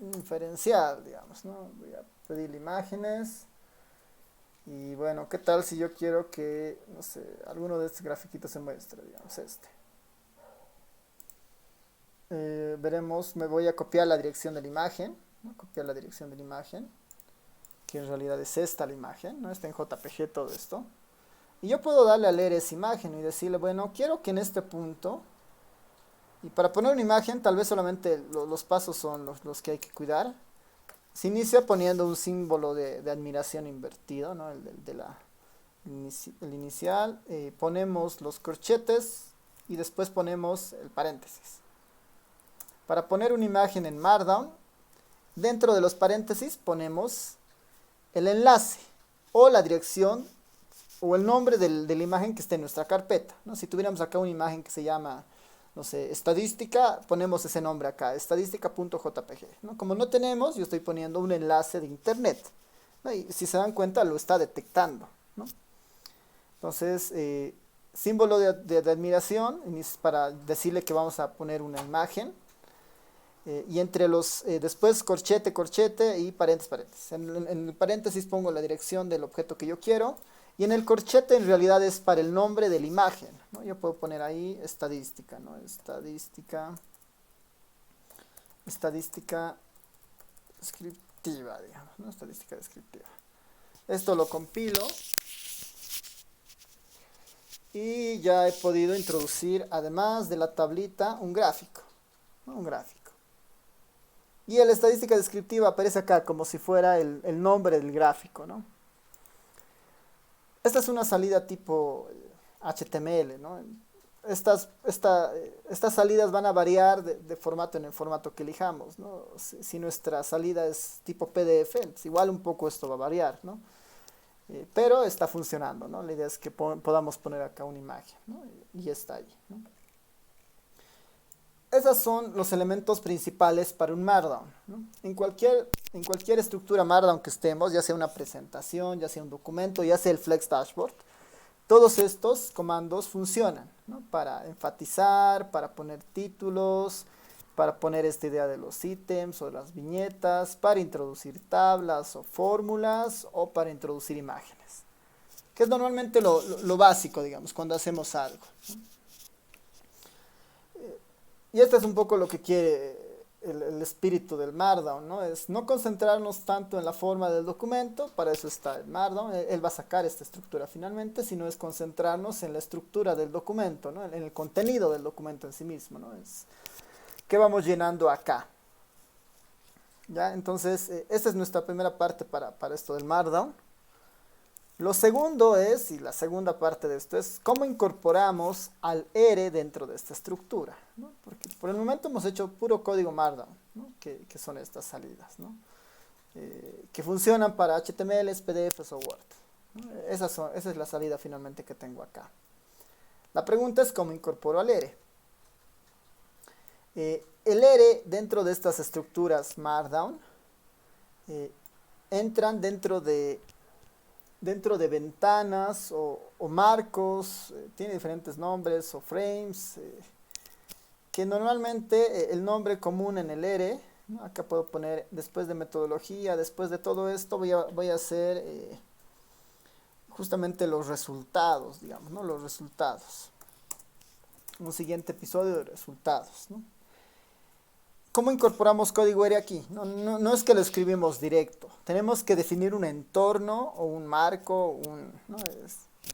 inferencial, digamos, ¿no? Voy a pedir imágenes. Y bueno, ¿qué tal si yo quiero que, no sé, alguno de estos grafiquitos se muestre, digamos, este? Veremos, me voy a copiar la dirección de la imagen, ¿no? Copiar la dirección de la imagen, que en realidad es esta la imagen, ¿no? Está en JPG todo esto. Y yo puedo darle a leer esa imagen y decirle, bueno, quiero que en este punto, y para poner una imagen tal vez solamente los pasos son los que hay que cuidar. Se inicia poniendo un símbolo de admiración invertido, ¿no? El inicial. Ponemos los corchetes y después ponemos el paréntesis. Para poner una imagen en Markdown, dentro de los paréntesis ponemos el enlace o la dirección o el nombre de la imagen que esté en nuestra carpeta, ¿no? Si tuviéramos acá una imagen que se llama, no sé, estadística, ponemos ese nombre acá, estadística.jpg, ¿no? Como no tenemos, yo estoy poniendo un enlace de internet, ¿no? Y si se dan cuenta, lo está detectando, ¿no? Entonces, símbolo de admiración para decirle que vamos a poner una imagen. Y entre los, después corchete, corchete y paréntesis, paréntesis. En el paréntesis pongo la dirección del objeto que yo quiero. Y en el corchete en realidad es para el nombre de la imagen, ¿no? Yo puedo poner ahí estadística, ¿no? Estadística descriptiva, digamos, ¿no? Estadística descriptiva. Esto lo compilo. Y ya he podido introducir, además de la tablita, un gráfico, ¿no? Un gráfico. Y la estadística descriptiva aparece acá como si fuera el nombre del gráfico, ¿no? Esta es una salida tipo HTML, ¿no? Estas salidas van a variar de formato en el formato que elijamos, ¿no? Si nuestra salida es tipo PDF, entonces igual un poco esto va a variar, ¿no? Pero está funcionando, ¿no? La idea es que podamos poner acá una imagen, ¿no? Y está ahí, ¿no? Esos son los elementos principales para un Markdown, ¿no? En cualquier estructura Markdown que estemos, ya sea una presentación, ya sea un documento, ya sea el Flex Dashboard, todos estos comandos funcionan, ¿no? Para enfatizar, para poner títulos, para poner esta idea de los ítems o las viñetas, para introducir tablas o fórmulas o para introducir imágenes, que es normalmente lo básico, digamos, cuando hacemos algo, ¿no? Y este es un poco lo que quiere el espíritu del Markdown, ¿no? Es no concentrarnos tanto en la forma del documento, para eso está el Markdown, él va a sacar esta estructura finalmente, sino es concentrarnos en la estructura del documento, ¿no? En el contenido del documento en sí mismo, ¿no? Es qué vamos llenando acá. ¿Ya? Entonces, esta es nuestra primera parte para esto del Markdown. Lo segundo es, y la segunda parte de esto es, cómo incorporamos al ERE dentro de esta estructura, ¿no? Porque por el momento hemos hecho puro código Markdown, ¿no? que son estas salidas, ¿no? Que funcionan para HTML, PDFs o Word, ¿no? Esa es la salida finalmente que tengo acá. La pregunta es cómo incorporo al ERE. El ERE dentro de estas estructuras Markdown entran dentro de ventanas o marcos, tiene diferentes nombres o frames, que normalmente el nombre común en el ERE, ¿no? Acá puedo poner después de metodología, después de todo esto voy a hacer justamente los resultados, digamos, ¿no? Los resultados. Un siguiente episodio de resultados, ¿no? ¿Cómo incorporamos código ERE aquí? No es que lo escribimos directo. Tenemos que definir un entorno o un marco. ¿No?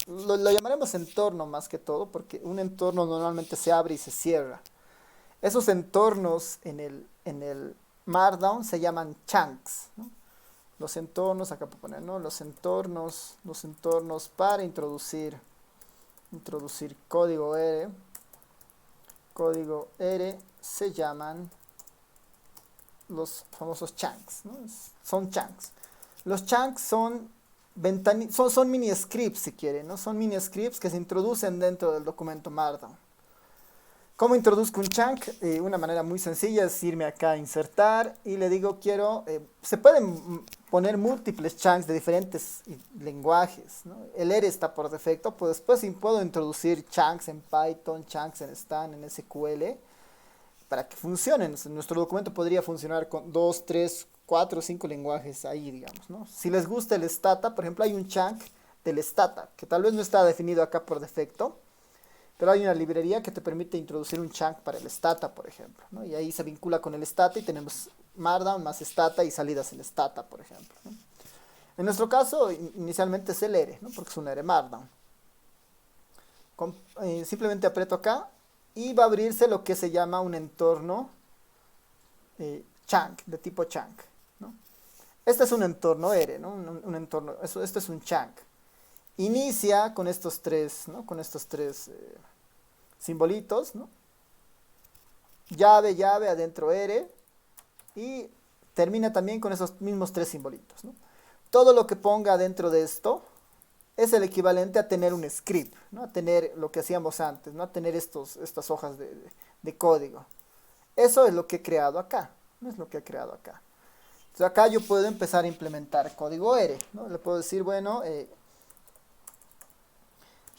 Lo llamaremos entorno más que todo porque un entorno normalmente se abre y se cierra. Esos entornos en el Markdown se llaman chunks, ¿no? Los entornos, acá puedo poner, ¿no? Los entornos para introducir código ERE. Código ERE se llaman los famosos chunks, ¿no? Son chunks. Los chunks son mini scripts, si quieren, ¿no? Son mini scripts que se introducen dentro del documento Markdown. ¿Cómo introduzco un chunk? Una manera muy sencilla es irme acá a insertar y le digo se pueden poner múltiples chunks de diferentes lenguajes, ¿no? El ERE está por defecto, pues después puedo introducir chunks en Python, chunks en Stan, en SQL, para que funcionen. Nuestro documento podría funcionar con 2, 3, 4, 5 lenguajes ahí, digamos, ¿no? Si les gusta el Stata, por ejemplo, hay un chunk del Stata, que tal vez no está definido acá por defecto, pero hay una librería que te permite introducir un chunk para el Stata, por ejemplo, ¿no? Y ahí se vincula con el Stata y tenemos Markdown más Stata y salidas en Stata, por ejemplo, ¿no? En nuestro caso, inicialmente es el ERE, ¿no? Porque es un ERE Markdown. Simplemente aprieto acá y va a abrirse lo que se llama un entorno chunk, de tipo chunk, ¿no? Este es un entorno ERE, ¿no? Un entorno, esto es un chunk. Inicia con estos tres, ¿no? Con estos tres simbolitos, ¿no? Llave, adentro ERE. Y termina también con esos mismos tres simbolitos, ¿no? Todo lo que ponga dentro de esto es el equivalente a tener un script, ¿no? A tener lo que hacíamos antes, ¿no? A tener estas hojas de código. Eso es lo que he creado acá, ¿no? Es lo que he creado acá. Entonces acá yo puedo empezar a implementar código ERE, ¿no? Le puedo decir, bueno,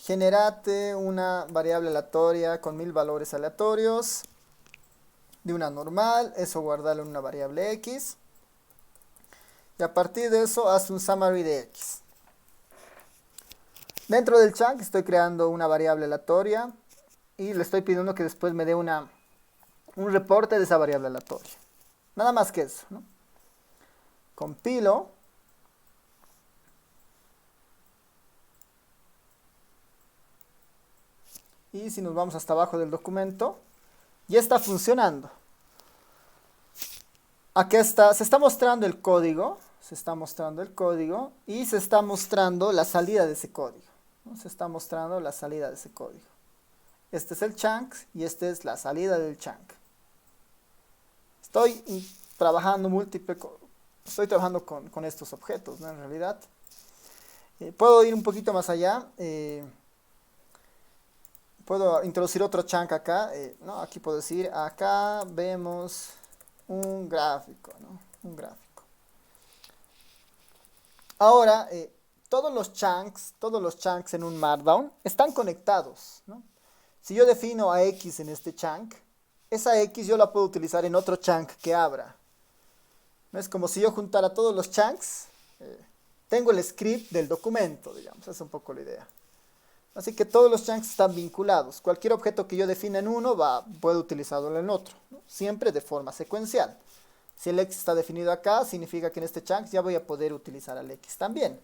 generate una variable aleatoria con 1000 valores aleatorios de una normal, eso guardarlo en una variable X. Y a partir de eso haz un summary de X. Dentro del chunk estoy creando una variable aleatoria y le estoy pidiendo que después me dé un reporte de esa variable aleatoria. Nada más que eso, ¿no? Compilo. Y si nos vamos hasta abajo del documento, ya está funcionando. Aquí está, se está mostrando el código, y se está mostrando la salida de ese código, ¿no? Se está mostrando la salida de ese código. Este es el chunk y esta es la salida del chunk. Estoy trabajando con estos objetos, ¿no? En realidad. Puedo ir un poquito más allá. Puedo introducir otro chunk acá. ¿No? Aquí puedo decir, acá vemos un gráfico, ¿no? Un gráfico. Ahora, todos los chunks en un Markdown están conectados, ¿no? Si yo defino a X en este chunk, esa X yo la puedo utilizar en otro chunk que abra. ¿No? Es como si yo juntara todos los chunks, tengo el script del documento, digamos, esa es un poco la idea. Así que todos los chunks están vinculados. Cualquier objeto que yo defina en uno puedo utilizarlo en otro, ¿no? Siempre de forma secuencial. Si el X está definido acá, significa que en este chunk ya voy a poder utilizar al X también.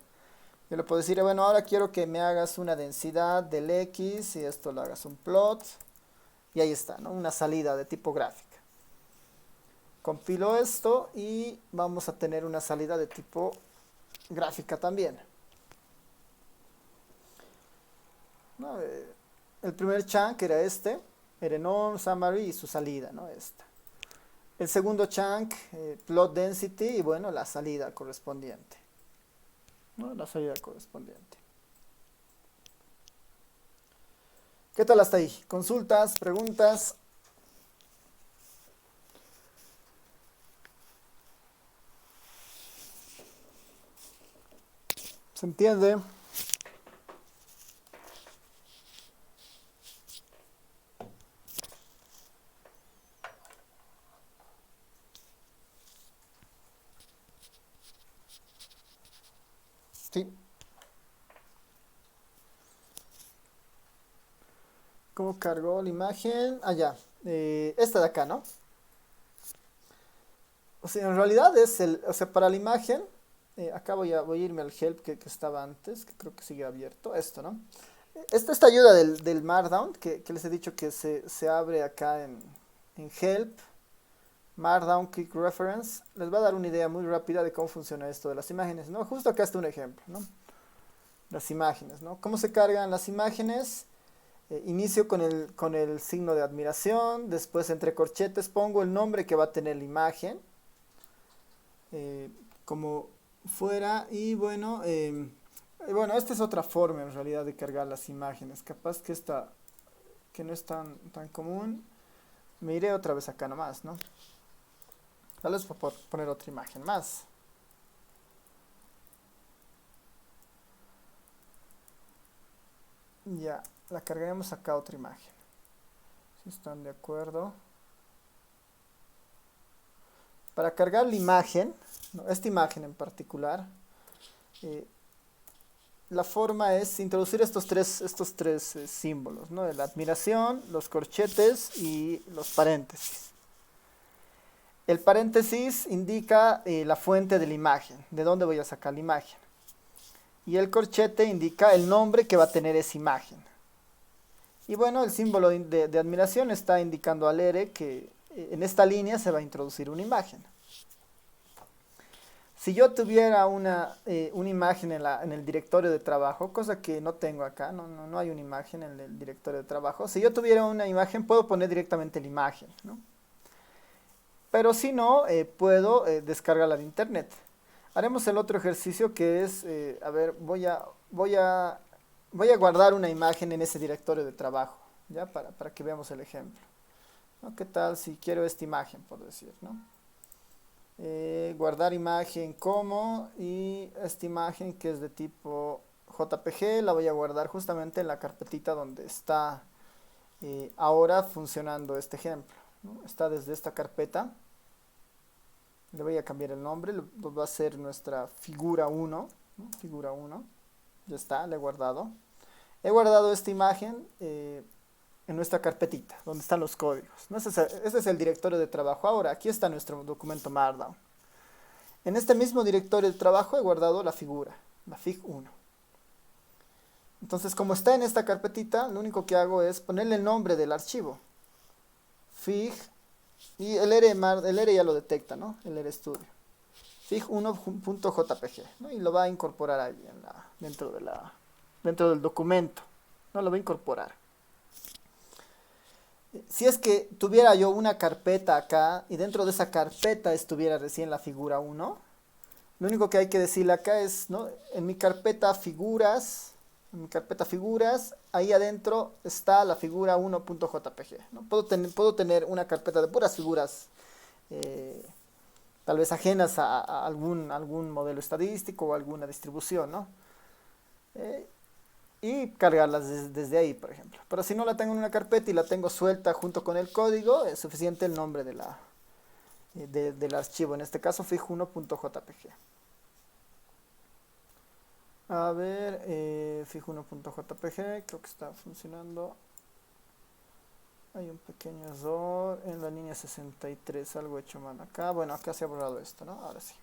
Yo le puedo decir, bueno, ahora quiero que me hagas una densidad del X y esto lo hagas un plot. Y ahí está, ¿no? Una salida de tipo gráfica. Compilo esto y vamos a tener una salida de tipo gráfica también. ¿No? El primer chunk era este, era enorm, summary y su salida, ¿no? Esta. El segundo chunk, plot density y bueno, la salida correspondiente, ¿no? La salida correspondiente. ¿Qué tal hasta ahí? ¿Consultas? ¿Preguntas? ¿Se entiende? Sí. ¿Cómo cargó la imagen? Ah, ya. Esta de acá, ¿no? O sea, en realidad para la imagen, acá voy a irme al help que estaba antes, que creo que sigue abierto, esto, ¿no? Esta ayuda del Markdown, que les he dicho que se abre acá en help, Markdown Quick Reference, les va a dar una idea muy rápida de cómo funciona esto de las imágenes, ¿no? Justo acá está un ejemplo, ¿no? Las imágenes, ¿no? ¿Cómo se cargan las imágenes? Inicio con el signo de admiración, después entre corchetes pongo el nombre que va a tener la imagen, como fuera, y bueno, esta es otra forma en realidad de cargar las imágenes, capaz que esta, que no es tan común, me iré otra vez acá nomás, ¿no? Tal vez por poner otra imagen más. Ya, la cargaremos acá otra imagen. Si están de acuerdo. Para cargar la imagen, ¿no? Esta imagen en particular, la forma es introducir estos tres símbolos, ¿no? La admiración, los corchetes y los paréntesis. El paréntesis indica la fuente de la imagen, de dónde voy a sacar la imagen. Y el corchete indica el nombre que va a tener esa imagen. Y bueno, el símbolo de admiración está indicando al ERE que en esta línea se va a introducir una imagen. Si yo tuviera una imagen en el directorio de trabajo, cosa que no tengo acá, no hay una imagen en el directorio de trabajo. Si yo tuviera una imagen, puedo poner directamente la imagen, ¿no? Pero si no, puedo descargarla de internet. Haremos el otro ejercicio que es, a ver, voy a guardar una imagen en ese directorio de trabajo, ¿ya? Para que veamos el ejemplo, ¿no? ¿Qué tal si quiero esta imagen, por decir, ¿no? Guardar imagen como, y esta imagen que es de tipo .jpg la voy a guardar justamente en la carpetita donde está ahora funcionando este ejemplo, ¿no? Está desde esta carpeta. Le voy a cambiar el nombre, va a ser nuestra figura 1, ¿no? Figura 1, ya está, le he guardado. He guardado esta imagen en nuestra carpetita, donde están los códigos, ¿no? Este es el directorio de trabajo. Ahora, aquí está nuestro documento Markdown. En este mismo directorio de trabajo he guardado la figura, la fig 1. Entonces, como está en esta carpetita, lo único que hago es ponerle el nombre del archivo. Fig, y el R ya lo detecta, ¿no? El RStudio. Fig1.jpg, ¿no? Y lo va a incorporar ahí dentro del documento, ¿no? Lo va a incorporar. Si es que tuviera yo una carpeta acá y dentro de esa carpeta estuviera recién la figura 1, lo único que hay que decirle acá es, ¿no? En mi carpeta figuras, ahí adentro está la figura 1.jpg, ¿no? Puedo tener una carpeta de puras figuras, tal vez ajenas a algún modelo estadístico o alguna distribución, ¿no? Y cargarlas desde ahí, por ejemplo. Pero si no la tengo en una carpeta y la tengo suelta junto con el código, es suficiente el nombre del archivo, en este caso fig1.jpg. A ver, fig1.jpg, creo que está funcionando. Hay un pequeño error en la línea 63, algo hecho mal acá. Bueno, acá se ha borrado esto, ¿no? Ahora sí.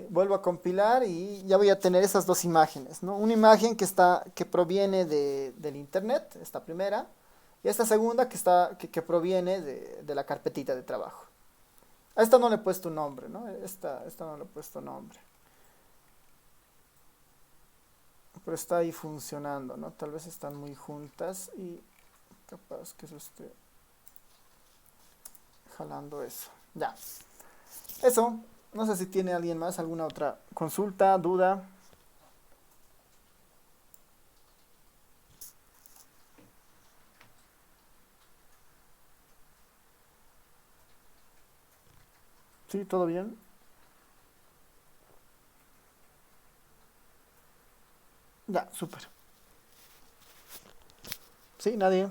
Vuelvo a compilar y ya voy a tener esas dos imágenes, ¿no? Una imagen que proviene del internet, esta primera, y esta segunda que proviene de la carpetita de trabajo. A esta no le he puesto un nombre, ¿no? Esta no le he puesto nombre. Pero está ahí funcionando, ¿no? Tal vez están muy juntas y capaz que eso esté jalando eso. Ya. Eso. No sé si tiene alguien más alguna otra consulta, duda. ¿Sí? ¿Todo bien? Ya, súper. ¿Sí? ¿Nadie?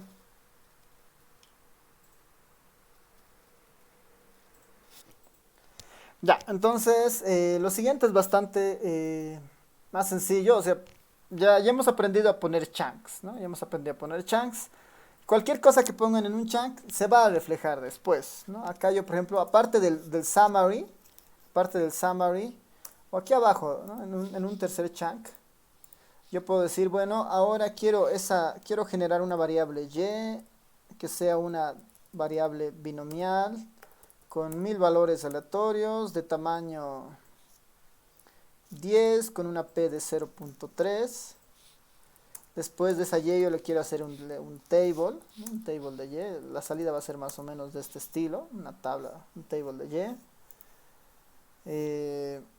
Ya, entonces lo siguiente es bastante más sencillo. O sea, ya hemos aprendido a poner chunks, ¿no? Ya hemos aprendido a poner chunks. Cualquier cosa que pongan en un chunk se va a reflejar después, ¿no? Acá yo, por ejemplo, aparte del summary, o aquí abajo, ¿no? En un tercer chunk, yo puedo decir, bueno, ahora quiero generar una variable y que sea una variable binomial con 1000 valores aleatorios de tamaño 10 con una p de 0.3. Después de esa y yo le quiero hacer un table, ¿no? Un table de y. La salida va a ser más o menos de este estilo, una tabla, un table de y.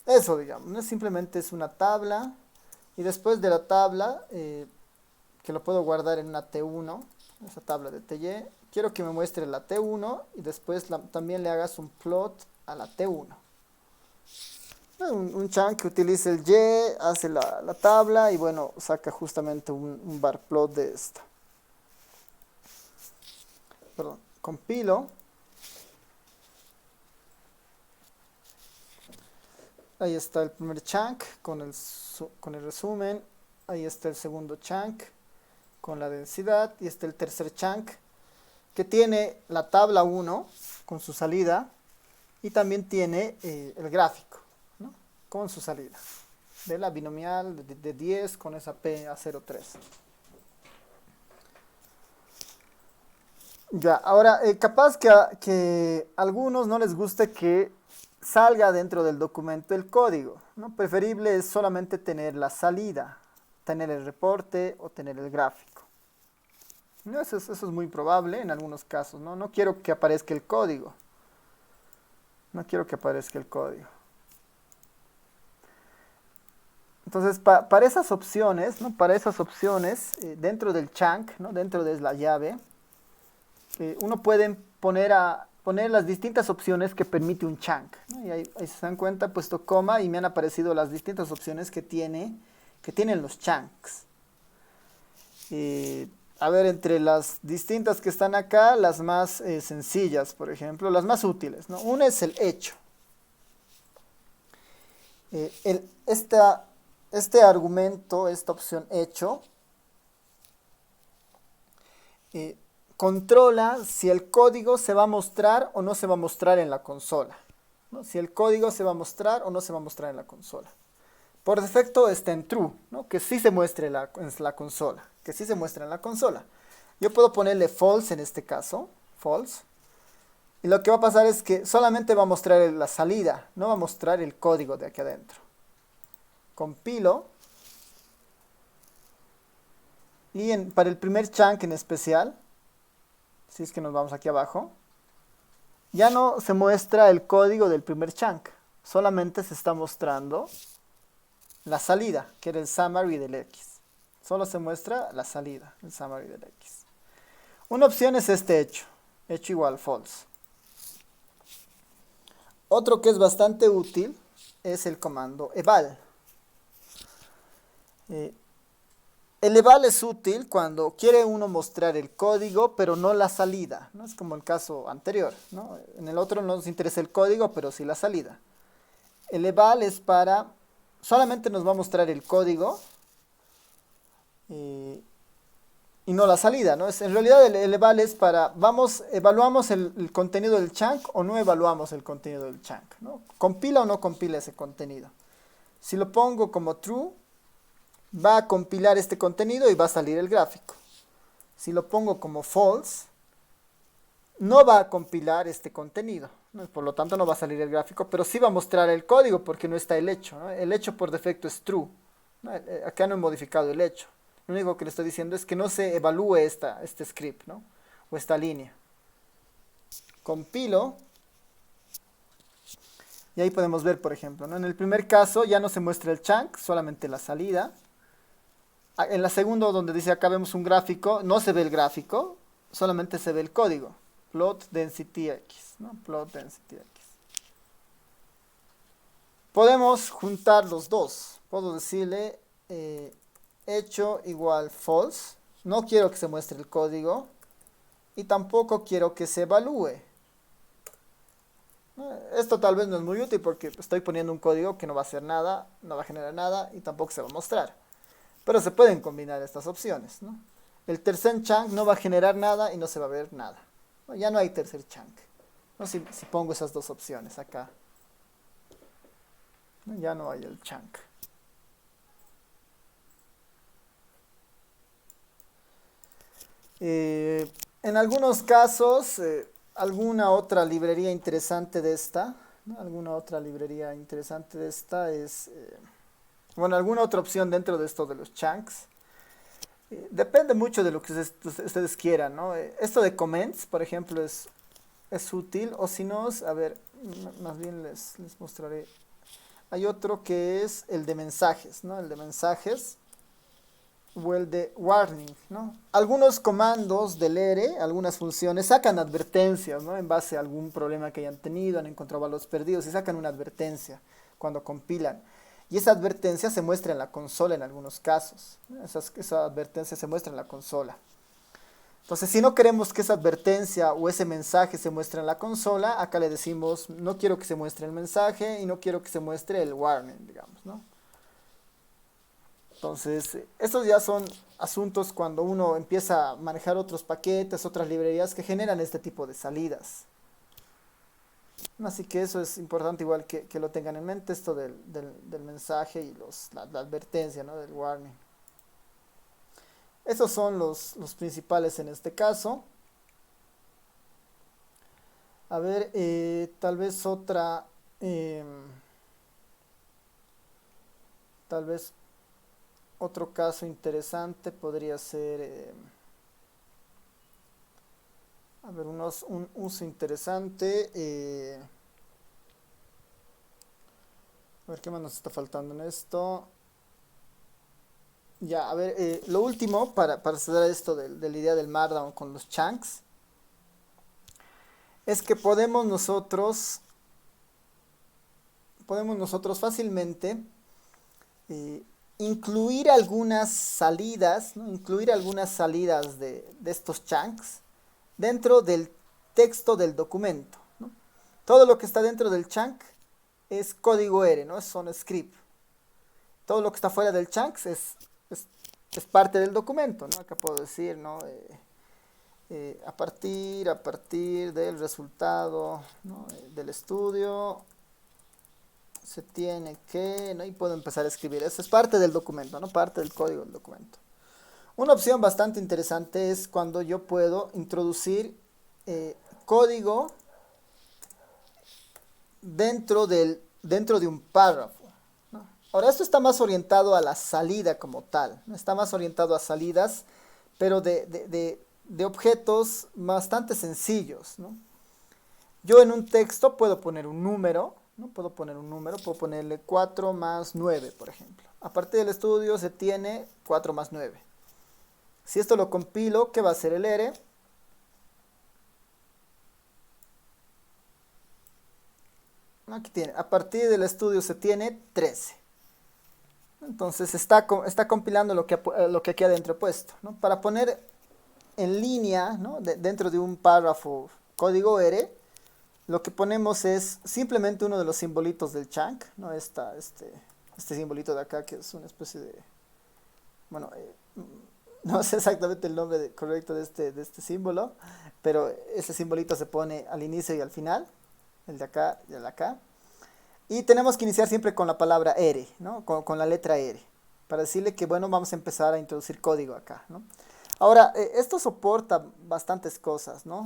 Eso, digamos, ¿no? Simplemente es una tabla. Y después de la tabla, que lo puedo guardar en una T1, esa tabla de TY, quiero que me muestre la T1 y después también le hagas un plot a la T1. Un chunk que utilice el Y, hace la tabla y bueno, saca justamente un bar plot de esta. Perdón, compilo. Ahí está el primer chunk con el resumen. Ahí está el segundo chunk con la densidad. Y está el tercer chunk que tiene la tabla 1 con su salida. Y también tiene el gráfico, ¿no? Con su salida. De la binomial de 10 con esa P a 0.3. Ya, ahora, capaz que a algunos no les guste que salga dentro del documento el código, ¿no? Preferible es solamente tener la salida, tener el reporte o tener el gráfico. ¿No? Eso es muy probable en algunos casos, ¿no? No quiero que aparezca el código. No quiero que aparezca el código. Entonces, para esas opciones, ¿no? Para esas opciones, dentro del chunk, ¿no? Dentro de la llave, uno puede poner poner las distintas opciones que permite un chunk, ¿no? Y ahí se dan cuenta, he puesto coma y me han aparecido las distintas opciones que tienen los chunks. A ver, entre las distintas que están acá, las más sencillas, por ejemplo, las más útiles, ¿no? Una es el hecho. Este argumento, esta opción hecho, controla si el código se va a mostrar o no se va a mostrar en la consola, ¿no? Si el código se va a mostrar o no se va a mostrar en la consola. Por defecto está en true, ¿no? Que sí se muestre en la consola, que sí se muestra en la consola. Yo puedo ponerle false en este caso, false. Y lo que va a pasar es que solamente va a mostrar la salida, no va a mostrar el código de aquí adentro. Compilo. Y para el primer chunk en especial, si es que nos vamos aquí abajo, ya no se muestra el código del primer chunk, solamente se está mostrando la salida, que era el summary del X. Solo se muestra la salida, el summary del X. Una opción es este hecho igual false. Otro que es bastante útil es el comando eval. El eval es útil cuando quiere uno mostrar el código, pero no la salida, ¿no? Es como el caso anterior, ¿no? En el otro no nos interesa el código, pero sí la salida. El eval es para, solamente nos va a mostrar el código y no la salida, ¿no? En realidad el eval es para, evaluamos el contenido del chunk o no evaluamos el contenido del chunk, ¿no? Compila o no compila ese contenido. Si lo pongo como true, va a compilar este contenido y va a salir el gráfico. Si lo pongo como false, no va a compilar este contenido, ¿no? Por lo tanto no va a salir el gráfico, pero sí va a mostrar el código porque no está el hecho, ¿no? El hecho por defecto es true, ¿no? Acá no he modificado el hecho. Lo único que le estoy diciendo es que no se evalúe este script, ¿no? O esta línea. Compilo. Y ahí podemos ver, por ejemplo, ¿no? En el primer caso ya no se muestra el chunk, solamente la salida. En la segunda, donde dice acá vemos un gráfico, no se ve el gráfico, solamente se ve el código. Plot density x, ¿no? Plot density x. Podemos juntar los dos. Puedo decirle hecho igual false. No quiero que se muestre el código. Y tampoco quiero que se evalúe. Esto tal vez no es muy útil porque estoy poniendo un código que no va a hacer nada, no va a generar nada y tampoco se va a mostrar. Pero se pueden combinar estas opciones, ¿no? El tercer chunk no va a generar nada y no se va a ver nada. Ya no hay tercer chunk, ¿no? Si pongo esas dos opciones acá, ya no hay el chunk. En algunos casos, alguna otra librería interesante de esta, ¿no? Alguna otra librería interesante de esta es, bueno, alguna otra opción dentro de esto de los chunks. Depende mucho de lo que ustedes quieran, ¿no? Esto de comments, por ejemplo, es útil, o si no, a ver, más bien les mostraré. Hay otro que es el de mensajes, ¿no? El de mensajes o el de warning, ¿no? Algunos comandos del ERE, algunas funciones, sacan advertencias, ¿no? En base a algún problema que hayan tenido, han encontrado valores perdidos y sacan una advertencia cuando compilan. Y esa advertencia se muestra en la consola en algunos casos. Esa advertencia se muestra en la consola. Entonces, si no queremos que esa advertencia o ese mensaje se muestre en la consola, acá le decimos, no quiero que se muestre el mensaje y no quiero que se muestre el warning, digamos, ¿no? Entonces, estos ya son asuntos cuando uno empieza a manejar otros paquetes, otras librerías que generan este tipo de salidas. Así que eso es importante igual que lo tengan en mente, esto del mensaje y la advertencia, ¿no? Del warning. Esos son los principales en este caso. A ver, tal vez otra, tal vez otro caso interesante podría ser, a ver, un uso interesante. A ver, ¿qué más nos está faltando en esto? Ya, a ver, lo último para cerrar esto de la idea del Markdown con los chunks. es que podemos nosotros fácilmente eh, incluir algunas salidas, ¿no? Incluir algunas salidas de estos chunks dentro del texto del documento, ¿no? Todo lo que está dentro del chunk es código R, ¿no? Son script. Todo lo que está fuera del chunk es, es parte del documento, ¿no? Acá puedo decir, ¿no? A partir del resultado, ¿no? Del estudio se tiene que, ¿no? Y puedo empezar a escribir. Eso es parte del documento, ¿no? Parte del código del documento. Una opción bastante interesante es cuando yo puedo introducir código dentro de un párrafo, ¿no? Ahora, esto está más orientado a la salida como tal, ¿no? Está más orientado a salidas, pero de objetos bastante sencillos, ¿no? Yo en un texto puedo poner un número, ¿no? Puedo ponerle 4 más 9, por ejemplo. A partir del estudio se tiene 4 más 9. Si esto lo compilo, ¿qué va a hacer el R? Aquí tiene, a partir del estudio se tiene 13. Entonces está compilando lo que aquí adentro he puesto, ¿no? Para poner en línea, ¿no? Dentro de un párrafo código R, lo que ponemos es simplemente uno de los simbolitos del chunk, ¿no? Este simbolito de acá que es una especie de, bueno, no sé exactamente el nombre correcto de este símbolo, pero ese simbolito se pone al inicio y al final, el de acá y el de acá. Y tenemos que iniciar siempre con la palabra R, ¿no? Con la letra R, para decirle que, bueno, vamos a empezar a introducir código acá, ¿no? Ahora, esto soporta bastantes cosas, ¿no?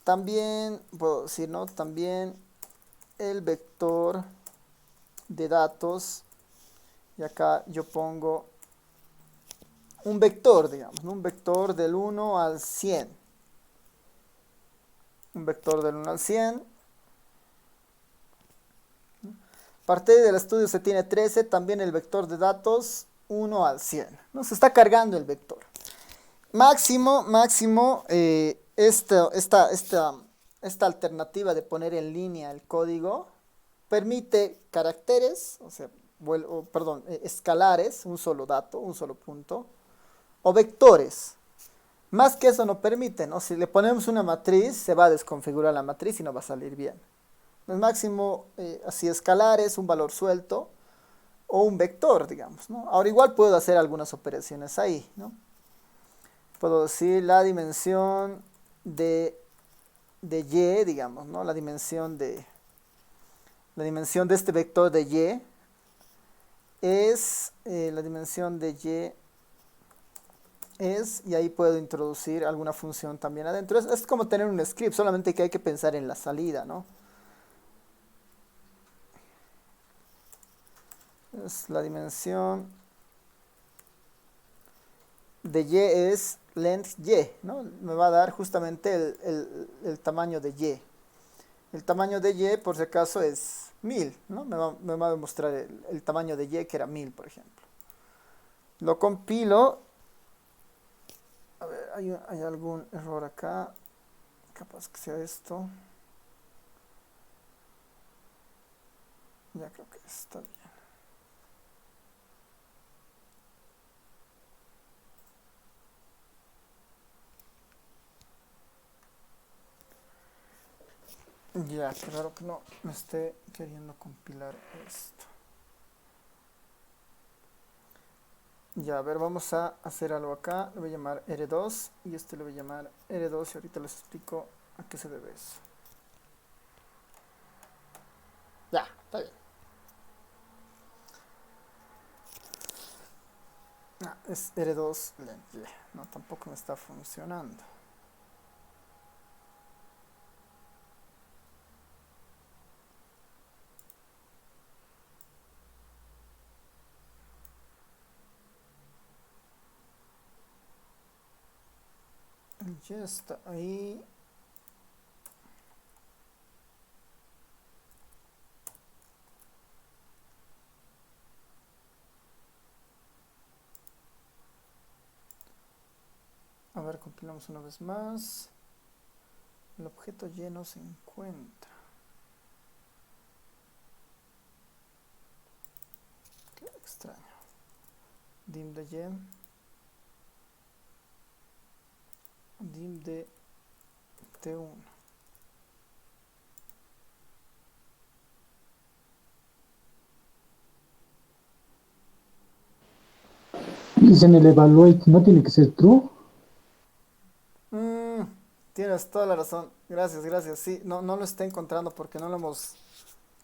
También, puedo decir, ¿no? También el vector de datos, y acá yo pongo un vector, digamos, ¿no? Un vector del 1 al 100. Un vector del 1 al 100. A partir del estudio se tiene 13, también el vector de datos 1 al 100, ¿no? Se está cargando el vector. Máximo, esta alternativa de poner en línea el código permite caracteres, o sea, perdón, escalares, un solo dato, un solo punto, o vectores. Más que eso no permite, ¿no? Si le ponemos una matriz, se va a desconfigurar la matriz y no va a salir bien. El máximo, así escalares, un valor suelto, o un vector, digamos, ¿no? Ahora igual puedo hacer algunas operaciones ahí, ¿no? Puedo decir la dimensión de y, digamos, ¿no? La dimensión de este vector de y es, la dimensión de y es, y ahí puedo introducir alguna función también adentro. Es como tener un script, solamente que hay que pensar en la salida, ¿no? Es la dimensión de y es length y, ¿no? Me va a dar justamente el tamaño de y. El tamaño de y, por si acaso, es 1000, ¿no? Me va a demostrar el tamaño de y, que era 1000, por ejemplo. Lo compilo. A ver, hay algún error acá. Capaz que sea esto. Ya creo que está bien. Ya, claro que no me esté queriendo compilar esto. Ya, a ver, vamos a hacer algo acá. Le voy a llamar R2 y este le voy a llamar R2 y ahorita les explico a qué se debe eso. Ya, está bien. Ah, es R2 length. No, tampoco me está funcionando. Ya está ahí. A ver, compilamos una vez más. El objeto Y no se encuentra. Qué extraño. Dim de Y. Dim de T1. Dice en el evaluate, ¿no tiene que ser true? Mm, tienes toda la razón. Gracias, gracias. Sí, no, no lo estoy encontrando porque no lo hemos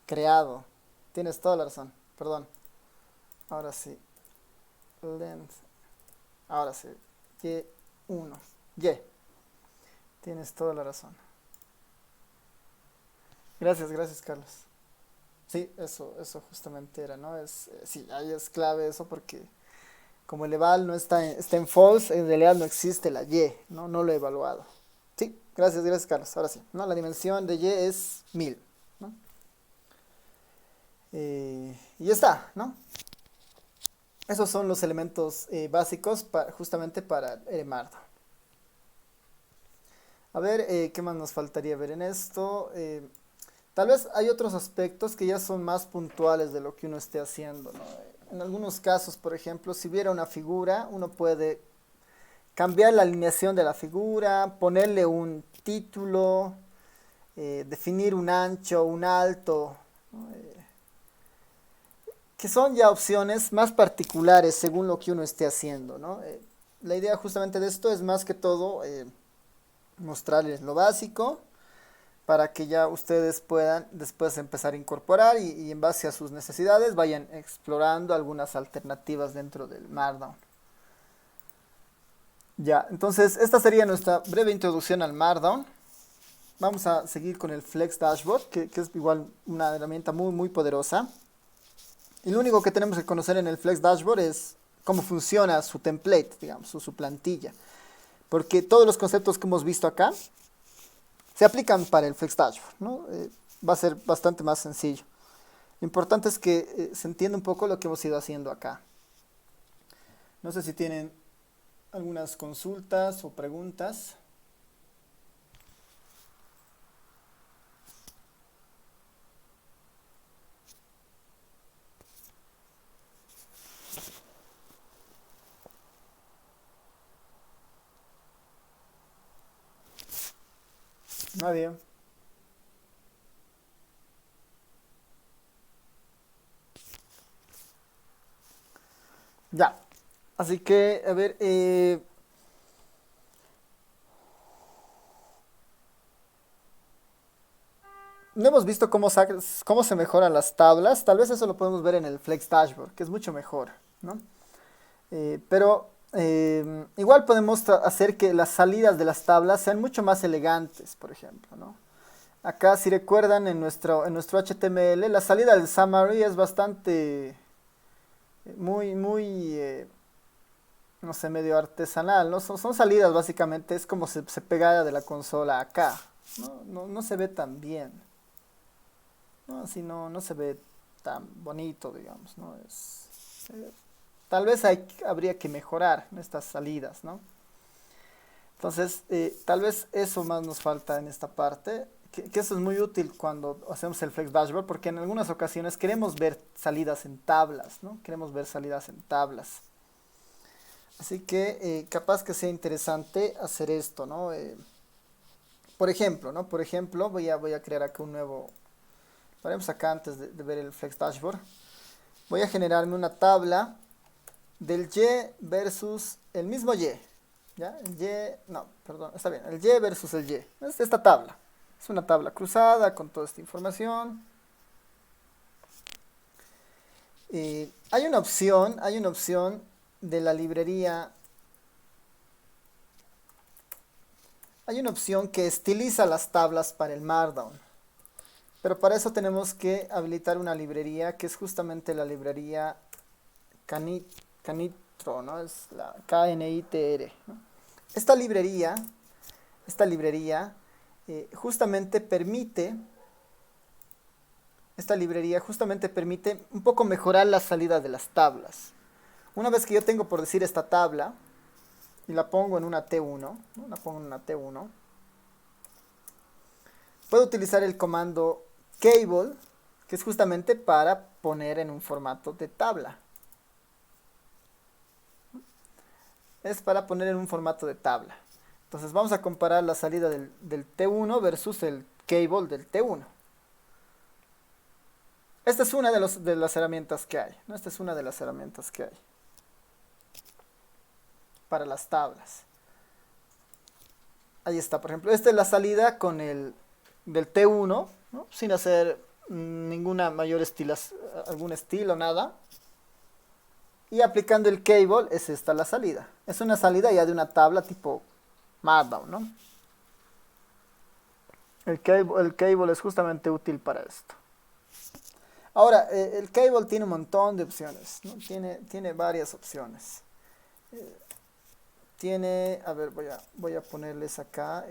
creado. Tienes toda la razón. Perdón. Ahora sí. Length. Ahora sí. Y1. Y. Tienes toda la razón. Gracias, gracias, Carlos. Sí, eso justamente era, ¿no? Sí, ahí es clave eso porque como el eval no está en false, en realidad no existe la Y, ¿no? No lo he evaluado. Sí, gracias, gracias, Carlos. Ahora sí, ¿no? La dimensión de Y es 1000, ¿no? Y ya está, ¿no? Esos son los elementos básicos justamente para Markdown. A ver, ¿qué más nos faltaría ver en esto? Tal vez hay otros aspectos que ya son más puntuales de lo que uno esté haciendo, ¿no? En algunos casos, por ejemplo, si hubiera una figura, uno puede cambiar la alineación de la figura, ponerle un título, definir un ancho, un alto, ¿no? Que son ya opciones más particulares según lo que uno esté haciendo, ¿no? La idea justamente de esto es más que todo mostrarles lo básico para que ya ustedes puedan después empezar a incorporar y en base a sus necesidades vayan explorando algunas alternativas dentro del Markdown. Ya, entonces esta sería nuestra breve introducción al Markdown. Vamos a seguir con el Flex Dashboard, que es igual una herramienta muy, muy poderosa. Y lo único que tenemos que conocer en el Flex Dashboard es cómo funciona su template, digamos, su plantilla. Porque todos los conceptos que hemos visto acá se aplican para el Flex Dashboard, ¿no? Va a ser bastante más sencillo. Lo importante es que se entienda un poco lo que hemos ido haciendo acá. No sé si tienen algunas consultas o preguntas. Nadie. Ya. Así que, a ver, no hemos visto cómo se mejoran las tablas. Tal vez eso lo podemos ver en el Flex Dashboard, que es mucho mejor, ¿no? Pero igual podemos hacer que las salidas de las tablas sean mucho más elegantes, por ejemplo, ¿no? Acá, si recuerdan, en nuestro HTML, la salida del summary es bastante, muy, no sé, medio artesanal, ¿no? Son salidas básicamente, es como se pegara de la consola acá, ¿no? No se ve tan bien, ¿no? Así no se ve tan bonito, digamos, ¿no? Eh, Tal vez habría que mejorar estas salidas, ¿no? Entonces, tal vez eso más nos falta en esta parte, que eso es muy útil cuando hacemos el Flex Dashboard, porque en algunas ocasiones queremos ver salidas en tablas, ¿no? Queremos ver salidas en tablas. Así que capaz que sea interesante hacer esto, ¿no? Por ejemplo, ¿no? Por ejemplo, voy a crear acá un nuevo, haremos acá antes de ver el Flex Dashboard. Voy a generarme una tabla del Y versus el mismo Y. ¿Ya? El Y, no, perdón, está bien, el Y versus el Y. Es esta tabla. Es una tabla cruzada con toda esta información. Hay una opción de la librería. Hay una opción que estiliza las tablas para el Markdown. Pero para eso tenemos que habilitar una librería que es justamente la librería Knitr, ¿no? Es la KNITR, ¿no? Esta librería, esta librería justamente permite, esta librería justamente permite un poco mejorar la salida de las tablas. Una vez que yo tengo por decir esta tabla y la pongo en una T1, ¿no? La pongo en una T1, puedo utilizar el comando cable, que es justamente para poner en un formato de tabla. Es para poner en un formato de tabla. Entonces vamos a comparar la salida del T1 versus el cable del T1. Esta es una de las herramientas que hay, ¿no? Esta es una de las herramientas que hay para las tablas. Ahí está, por ejemplo, esta es la salida con el del T1, ¿no? Sin hacer ninguna mayor algún estilo, nada. Y aplicando el cable es esta la salida. Es una salida ya de una tabla tipo Markdown, ¿no? El cable es justamente útil para esto. Ahora, el cable tiene un montón de opciones, ¿no? Tiene varias opciones. A ver, voy a ponerles acá.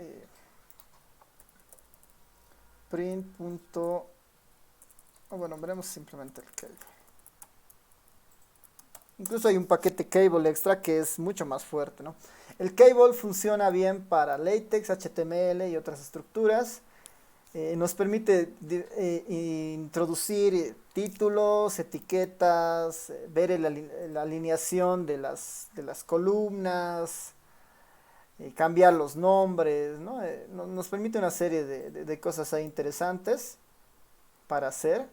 Print. Bueno, veremos simplemente el cable. Incluso hay un paquete cable extra que es mucho más fuerte, ¿no? El cable funciona bien para LaTeX, HTML y otras estructuras. Nos permite introducir títulos, etiquetas, ver la alineación de las columnas, cambiar los nombres, ¿no? Nos permite una serie de cosas ahí interesantes para hacer.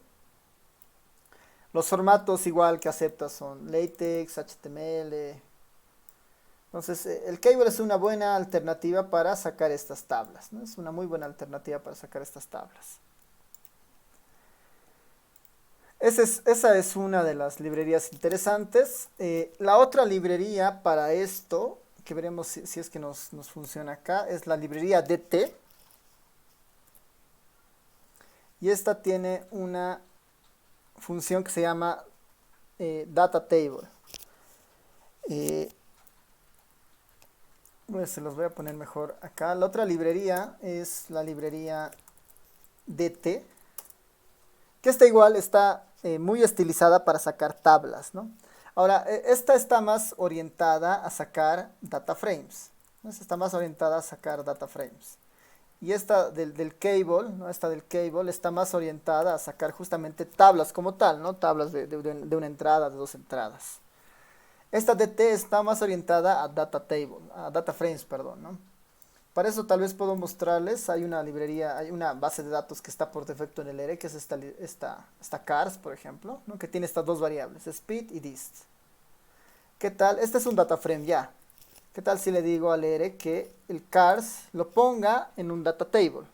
Los formatos igual que acepta son LaTeX, HTML. Entonces, el cable es una buena alternativa para sacar estas tablas, ¿no? Es una muy buena alternativa para sacar estas tablas. Esa es una de las librerías interesantes. La otra librería para esto, que veremos si es que nos funciona acá, es la librería DT. Y esta tiene una función que se llama Data Table. Pues se los voy a poner mejor acá. La otra librería es la librería DT, que esta igual está muy estilizada para sacar tablas, ¿no? Ahora, esta está más orientada a sacar data frames, ¿no? Esta está más orientada a sacar data frames. Y esta del cable, ¿no? Esta del cable está más orientada a sacar justamente tablas como tal, ¿no? Tablas de una entrada, de dos entradas. Esta DT está más orientada a data frames, perdón, ¿no? Para eso tal vez puedo mostrarles, hay una librería, hay una base de datos que está por defecto en el ERE, que es esta cars, por ejemplo, ¿no? Que tiene estas dos variables, speed y dist. ¿Qué tal? Este es un data frame ya. ¿Qué tal si le digo al ERE que el cars lo ponga en un data table?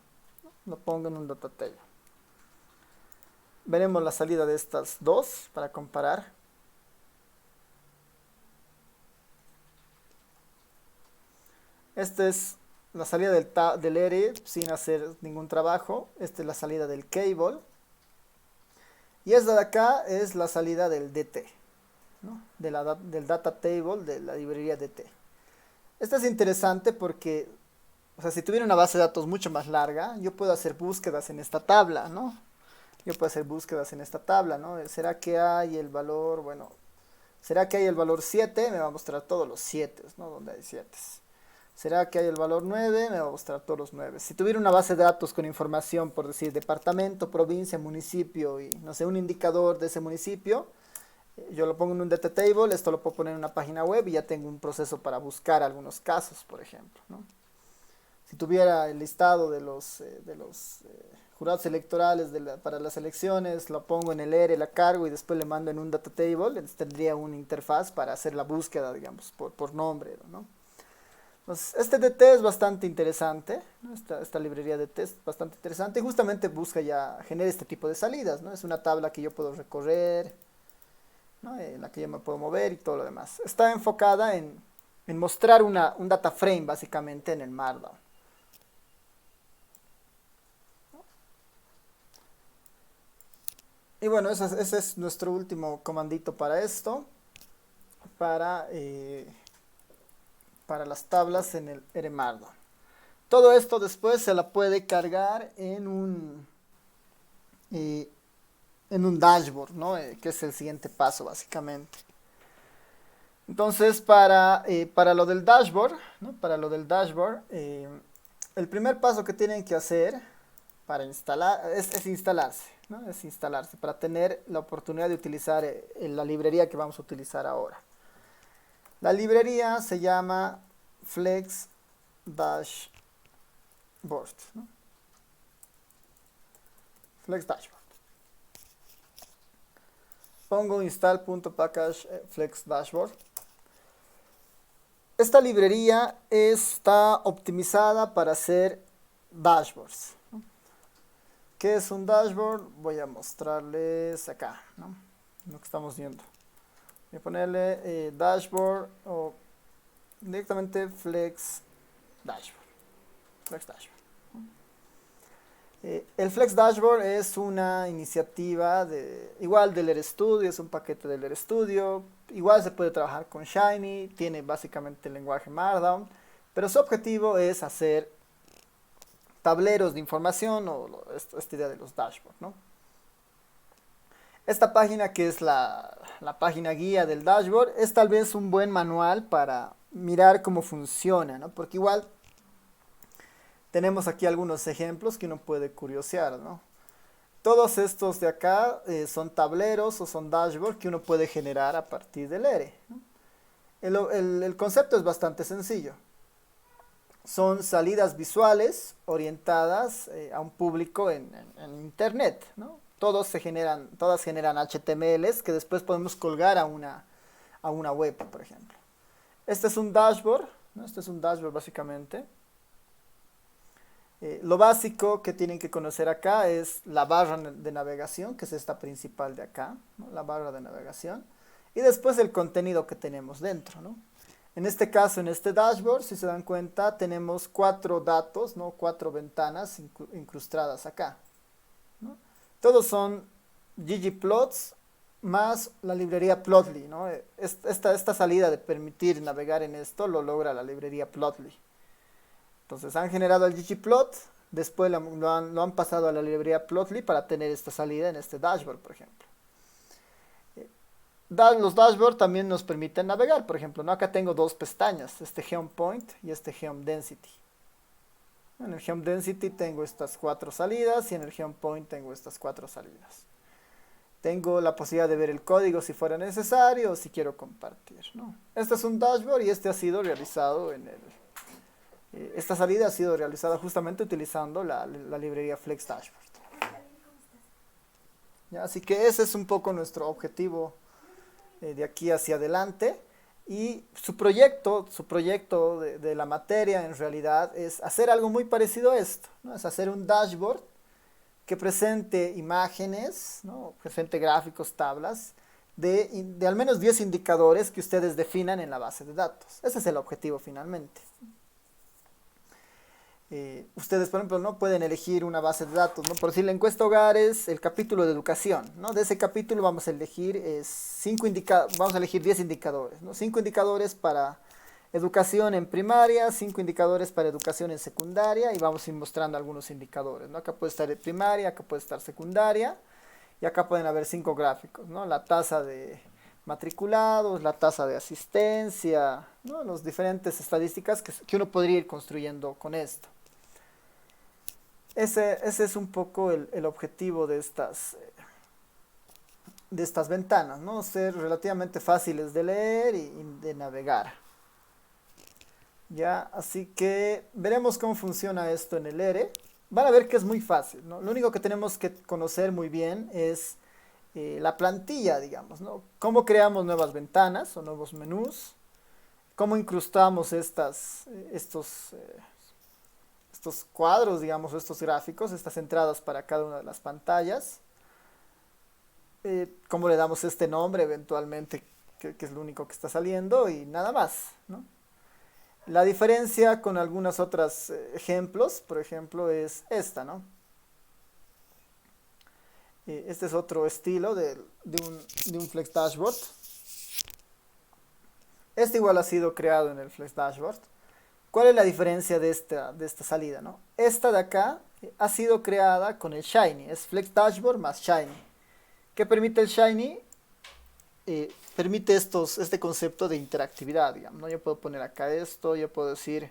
Lo ponga en un data table. Veremos la salida de estas dos para comparar. Esta es la salida del ERE sin hacer ningún trabajo. Esta es la salida del cable. Y esta de acá es la salida del DT, ¿no? Del data table de la librería DT. Esta es interesante porque, o sea, si tuviera una base de datos mucho más larga, yo puedo hacer búsquedas en esta tabla, ¿no? Yo puedo hacer búsquedas en esta tabla, ¿no? ¿Será que hay el valor? Bueno, ¿será que hay el valor 7? Me va a mostrar todos los 7, ¿no? Donde hay 7. ¿Será que hay el valor 9? Me va a mostrar todos los 9. Si tuviera una base de datos con información, por decir, departamento, provincia, municipio y, no sé, un indicador de ese municipio, yo lo pongo en un data table, esto lo puedo poner en una página web y ya tengo un proceso para buscar algunos casos, por ejemplo, ¿no? Si tuviera el listado de los jurados electorales para las elecciones, lo pongo en el ERE, la cargo y después le mando en un data table, tendría una interfaz para hacer la búsqueda, digamos, por nombre, ¿no? Entonces, este DT es bastante interesante, ¿no? Esta librería DT es bastante interesante y justamente genera este tipo de salidas, ¿no? Es una tabla que yo puedo recorrer, ¿no? En la que yo me puedo mover y todo lo demás. Está enfocada en mostrar un data frame básicamente en el Markdown. Y bueno, ese es nuestro último comandito para esto, para las tablas en el ERE Markdown. Todo esto después se la puede cargar en un dashboard, ¿no? Que es el siguiente paso básicamente. Entonces para lo del dashboard, ¿no? Para lo del dashboard, el primer paso que tienen que hacer para instalar, es instalarse, ¿no? Es instalarse, para tener la oportunidad de utilizar la librería que vamos a utilizar ahora. La librería se llama Flex Dashboard, ¿no? Flex Dashboard. Pongo install.package Flex Dashboard. Esta librería está optimizada para hacer dashboards, ¿no? ¿Qué es un dashboard? Voy a mostrarles acá, ¿no? Lo que estamos viendo. Voy a ponerle dashboard o directamente Flex Dashboard. Flex Dashboard. El Flex Dashboard es una iniciativa igual del RStudio, es un paquete del RStudio, igual se puede trabajar con Shiny, tiene básicamente el lenguaje Markdown, pero su objetivo es hacer tableros de información o esta idea de los dashboards, ¿no? Esta página, que es la página guía del dashboard, es tal vez un buen manual para mirar cómo funciona, ¿no? Porque igual tenemos aquí algunos ejemplos que uno puede curiosear, ¿no? Todos estos de acá son tableros o son dashboards que uno puede generar a partir del ERE, ¿no? El concepto es bastante sencillo. Son salidas visuales orientadas a un público en internet, ¿no? Todas generan HTMLs que después podemos colgar a una web, por ejemplo. Este es un dashboard, ¿no? Este es un dashboard básicamente. Lo básico que tienen que conocer acá es la barra de navegación, que es esta principal de acá, ¿no? La barra de navegación. Y después el contenido que tenemos dentro, ¿no? En este caso, en este dashboard, si se dan cuenta, tenemos 4 datos, ¿no? 4 ventanas incrustadas acá, ¿no? Todos son ggplots más la librería Plotly, ¿no? Esta salida de permitir navegar en esto lo logra la librería Plotly. Entonces han generado el ggplot, después lo han pasado a la librería Plotly para tener esta salida en este dashboard, por ejemplo. Los dashboards también nos permiten navegar, por ejemplo, ¿no? Acá tengo 2 pestañas, este Geom Point y este Geom Density. En el Geom Density tengo estas 4 salidas y en el Geom Point tengo estas 4 salidas. Tengo la posibilidad de ver el código si fuera necesario o si quiero compartir, ¿no? Este es un dashboard y este ha sido realizado esta salida ha sido realizada justamente utilizando la librería Flex Dashboard. ¿Ya? Así que ese es un poco nuestro objetivo de aquí hacia adelante. Y su proyecto de la materia en realidad es hacer algo muy parecido a esto, ¿no? Es hacer un dashboard que presente imágenes, ¿no? Presente gráficos, tablas, de al menos 10 indicadores que ustedes definan en la base de datos. Ese es el objetivo finalmente. Ustedes, por ejemplo, ¿no? Pueden elegir una base de datos, ¿no? Por decir, la encuesta hogar es el capítulo de educación, ¿no? De ese capítulo vamos a elegir 10 indicadores, ¿no? 5 indicadores para educación en primaria, 5 indicadores para educación en secundaria y vamos a ir mostrando algunos indicadores, ¿no? Acá puede estar en primaria, acá puede estar secundaria y acá pueden haber 5 gráficos, ¿no? La tasa de matriculados, la tasa de asistencia, ¿no? Las diferentes estadísticas que uno podría ir construyendo con esto. Ese es un poco el objetivo de estas ventanas, ¿no? Ser relativamente fáciles de leer y de navegar. Ya, así que veremos cómo funciona esto en el ERE. Van a ver que es muy fácil, ¿no? Lo único que tenemos que conocer muy bien es la plantilla, digamos, ¿no? Cómo creamos nuevas ventanas o nuevos menús, cómo incrustamos estos cuadros, digamos, estos gráficos, estas entradas para cada una de las pantallas, cómo le damos este nombre eventualmente, que es lo único que está saliendo, y nada más, ¿no? La diferencia con algunos otros ejemplos, por ejemplo, es esta, ¿no? Este es otro estilo de un Flex Dashboard. Este igual ha sido creado en el Flex Dashboard. ¿Cuál es la diferencia de esta salida, ¿no? Esta de acá ha sido creada con el Shiny, es Flex Dashboard más Shiny. ¿Qué permite el Shiny? Permite este concepto de interactividad, digamos, ¿no? Yo puedo poner acá esto, yo puedo decir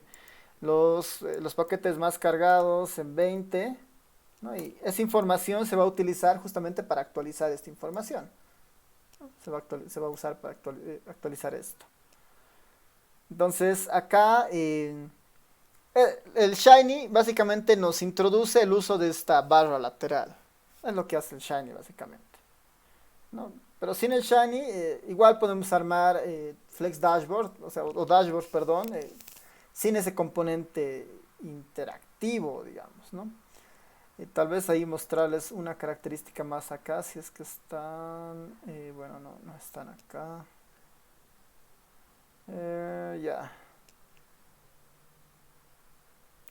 los paquetes más cargados en 20, ¿no? Y esa información se va a utilizar justamente para actualizar esta información, ¿no? Se va a usar para actualizar esto. Entonces, acá el Shiny básicamente nos introduce el uso de esta barra lateral. Es lo que hace el Shiny básicamente, ¿no? Pero sin el Shiny, igual podemos armar Flex Dashboard, o Dashboard, perdón, sin ese componente interactivo, digamos, ¿no? Tal vez ahí mostrarles una característica más acá, si es que están, bueno, no están acá. Ya.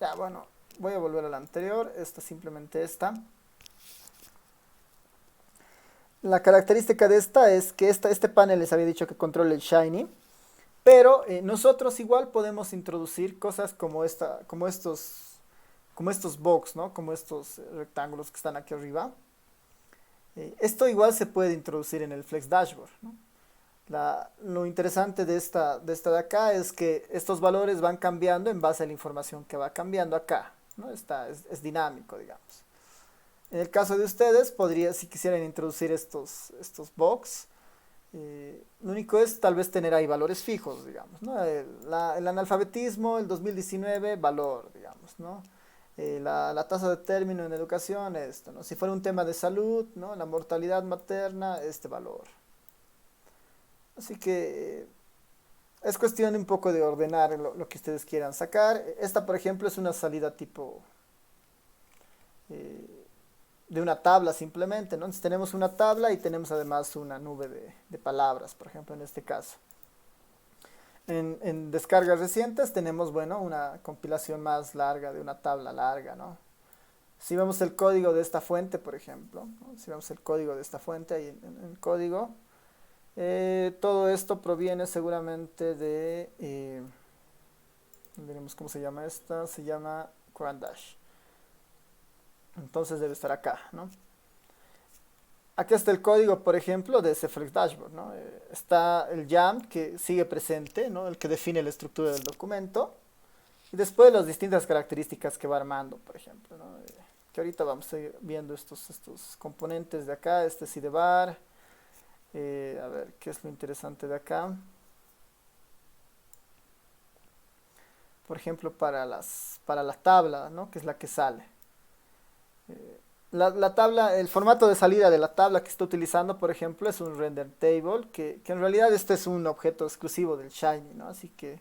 Ya, bueno, voy a volver a la anterior, esta simplemente esta. La característica de esta es que este panel les había dicho que controla el Shiny, pero nosotros igual podemos introducir cosas como estos box, ¿no? Como estos rectángulos que están aquí arriba. Esto igual se puede introducir en el Flex Dashboard, ¿no? Lo interesante de acá es que estos valores van cambiando en base a la información que va cambiando acá, ¿no? Es dinámico, digamos. En el caso de ustedes, si quisieran introducir estos box, lo único es tal vez tener ahí valores fijos, digamos, ¿no? El analfabetismo, el 2019, valor, digamos, ¿no? La tasa de término en educación, esto, ¿no? Si fuera un tema de salud, ¿no? La mortalidad materna, este valor. Así que es cuestión de un poco de ordenar lo que ustedes quieran sacar. Esta, por ejemplo, es una salida tipo eh, de una tabla simplemente, ¿no? Entonces tenemos una tabla y tenemos además una nube de palabras, por ejemplo, en este caso. En descargas recientes tenemos, bueno, una compilación más larga de una tabla larga, ¿no? Si vemos el código de esta fuente, por ejemplo, ¿no? Si vemos el código de esta fuente ahí en el código, todo esto proviene seguramente veremos cómo se llama esta, se llama Dash. Entonces debe estar acá, ¿no? Aquí está el código, por ejemplo, de ese Flex Dashboard, ¿no? Está el YAML que sigue presente, ¿no? El que define la estructura del documento. Y después las distintas características que va armando, por ejemplo, ¿no? Que ahorita vamos a ir viendo estos componentes de acá, este sidebar. A ver, ¿qué es lo interesante de acá? Por ejemplo, para la tabla, ¿no? Que es la que sale. La tabla, el formato de salida de la tabla que está utilizando, por ejemplo, es un render table, que en realidad este es un objeto exclusivo del Shiny, ¿no? Así que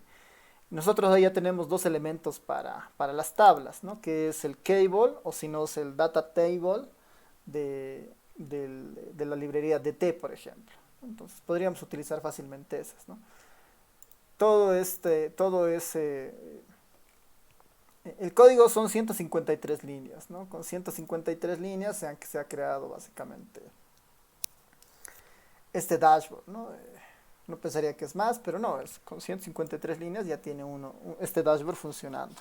nosotros ahí ya tenemos dos elementos para las tablas, ¿no? Que es el cable, o si no es el data table de la librería DT, por ejemplo. Entonces podríamos utilizar fácilmente esas, ¿no? Todo ese el código son 153 líneas, ¿no? Con 153 líneas se ha creado básicamente este dashboard, ¿no? No pensaría que es más, pero no, con 153 líneas ya tiene este dashboard funcionando.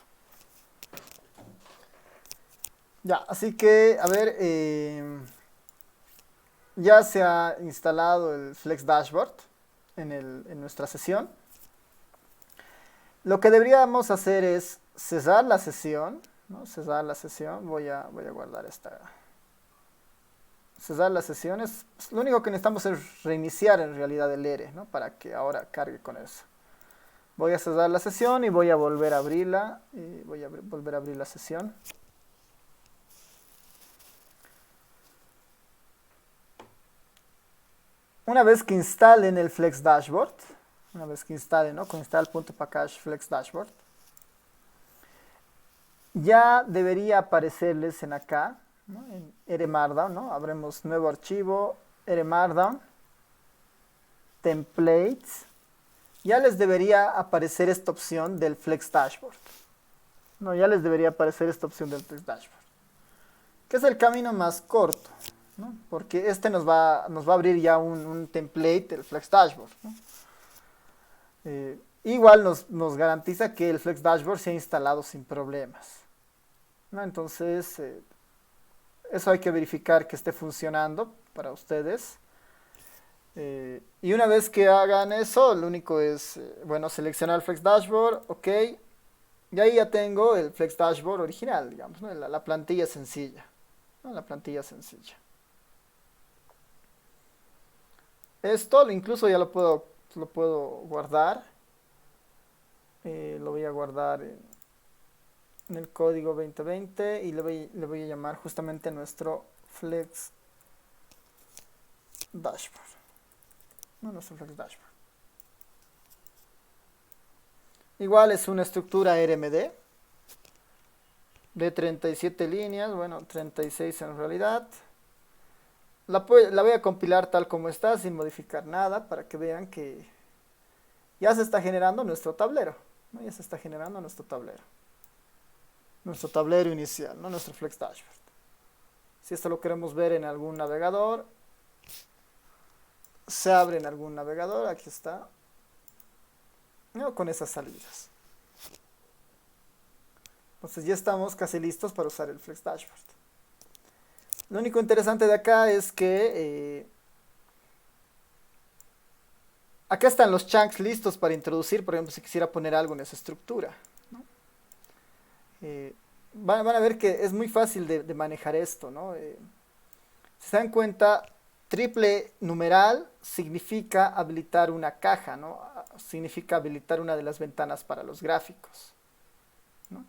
Ya, así que, a ver, ya se ha instalado el Flex Dashboard en nuestra sesión. Lo que deberíamos hacer es cesar la sesión, ¿no? Cesar la sesión, voy a guardar esta. Cesar la sesión lo único que necesitamos es reiniciar en realidad el ERE, ¿no? Para que ahora cargue con eso. Voy a cesar la sesión y voy a volver a abrirla. Y voy a volver a abrir la sesión. Una vez que instalen el Flex Dashboard, una vez que instalen, ¿no? Con install.package Flex Dashboard, ya debería aparecerles en acá, ¿no? En rmarkdown, ¿no? Abremos nuevo archivo, rmarkdown, templates, ya les debería aparecer esta opción del Flex Dashboard, ¿no? Ya les debería aparecer esta opción del Flex Dashboard, que es el camino más corto, ¿no? Porque este nos va a abrir ya un template del Flex Dashboard, ¿no? Igual nos garantiza que el Flex Dashboard se ha instalado sin problemas, ¿no? Entonces, eso hay que verificar que esté funcionando para ustedes. Y una vez que hagan eso, lo único es, bueno, seleccionar el Flex Dashboard, ok. Y ahí ya tengo el Flex Dashboard original, digamos, ¿no? La plantilla sencilla. ¿no? La plantilla sencilla. Esto incluso ya lo puedo guardar. Lo voy a guardar en el código 2020 y le voy a llamar justamente nuestro Flex Dashboard. No, nuestro Flex Dashboard. Igual es una estructura RMD de 37 líneas, bueno, 36 en realidad. La voy a compilar tal como está, sin modificar nada, para que vean que ya se está generando nuestro tablero, ¿no? Ya se está generando nuestro tablero inicial, ¿no? Nuestro Flex Dashboard. Si esto lo queremos ver en algún navegador, se abre en algún navegador, aquí está, ¿no? Con esas salidas. Entonces ya estamos casi listos para usar el Flex Dashboard. Lo único interesante de acá es que acá están los chunks listos para introducir, por ejemplo, si quisiera poner algo en esa estructura, ¿no? Van a ver que es muy fácil de manejar esto, ¿no? Si se dan cuenta, triple numeral significa habilitar una caja, ¿no? Significa habilitar una de las ventanas para los gráficos, ¿no?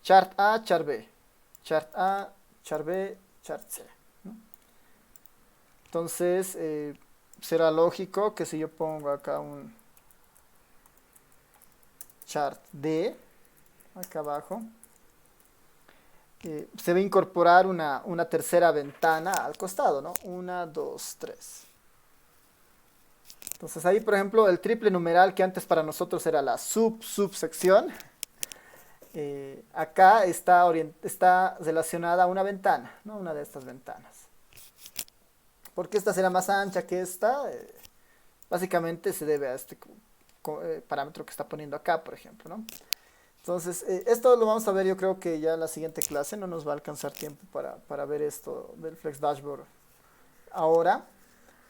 Chart A, chart B, chart A, chart B, chart C, ¿no? Entonces, será lógico que si yo pongo acá un chart D, acá abajo, se va a incorporar una tercera ventana al costado, ¿no? 1, 2, 3. Entonces ahí, por ejemplo, el triple numeral que antes para nosotros era la subsección, acá está relacionada a una ventana, ¿no? Una de estas ventanas. ¿Por qué esta será más ancha que esta? Básicamente se debe a este parámetro que está poniendo acá, por ejemplo, ¿no? Entonces, esto lo vamos a ver, yo creo que ya en la siguiente clase, no nos va a alcanzar tiempo para ver esto del Flex Dashboard ahora.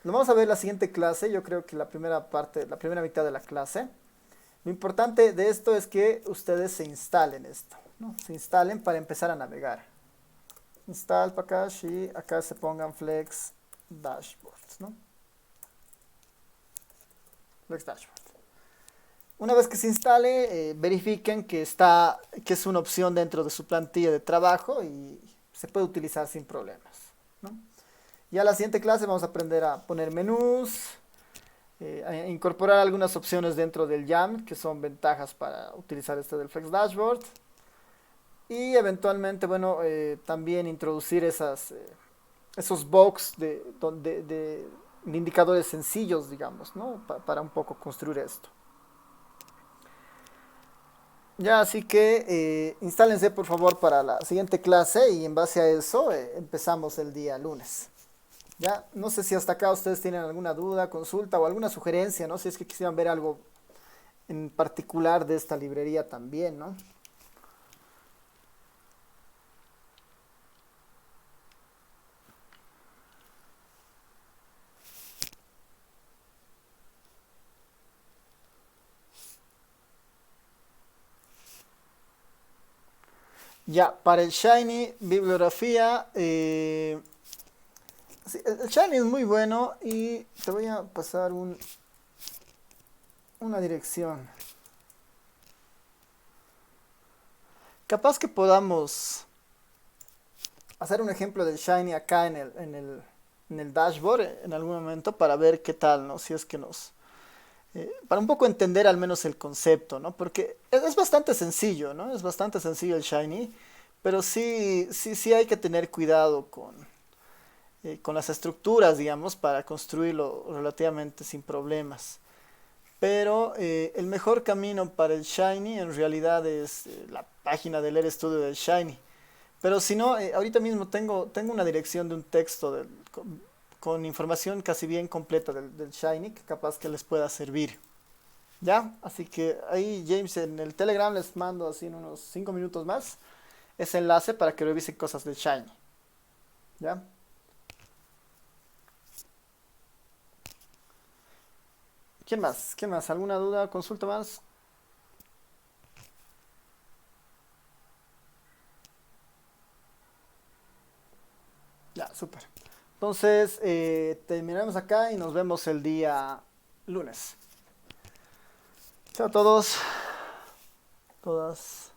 Lo vamos a ver en la siguiente clase, yo creo que la primera mitad de la clase. Lo importante de esto es que ustedes se instalen esto, ¿no? Se instalen para empezar a navegar. Install package y acá se pongan Flex Dashboards, ¿no? Flex Dashboard. Una vez que se instale, verifiquen que es una opción dentro de su plantilla de trabajo y se puede utilizar sin problemas, ¿no? Ya en la siguiente clase vamos a aprender a poner menús, a incorporar algunas opciones dentro del YAML, que son ventajas para utilizar este del Flex Dashboard. Y eventualmente, bueno, también introducir esos box de indicadores sencillos, digamos, ¿no? Para un poco construir esto. Ya, así que instálense por favor para la siguiente clase y en base a eso empezamos el día lunes. Ya, no sé si hasta acá ustedes tienen alguna duda, consulta o alguna sugerencia, ¿no? Si es que quisieran ver algo en particular de esta librería también, ¿no? Ya, para el Shiny, bibliografía, sí, el Shiny es muy bueno y te voy a pasar una dirección. Capaz que podamos hacer un ejemplo del Shiny acá en el dashboard en algún momento para ver qué tal, ¿no? Si es que para un poco entender al menos el concepto, ¿no? Porque es bastante sencillo, ¿no? Es bastante sencillo el Shiny, pero sí hay que tener cuidado con las estructuras, digamos, para construirlo relativamente sin problemas. Pero el mejor camino para el Shiny en realidad es la página del RStudio del Shiny. Pero si no, ahorita mismo tengo una dirección de un texto con información casi bien completa del Shiny que capaz que les pueda servir. ¿Ya? Así que ahí, James, en el Telegram les mando así en unos 5 minutos más ese enlace para que revisen cosas del Shiny. ¿Ya? ¿Quién más? ¿Quién más? ¿Alguna duda? ¿Consulta más? súper. Entonces, terminamos acá y nos vemos el día lunes. Chao a todos, todas.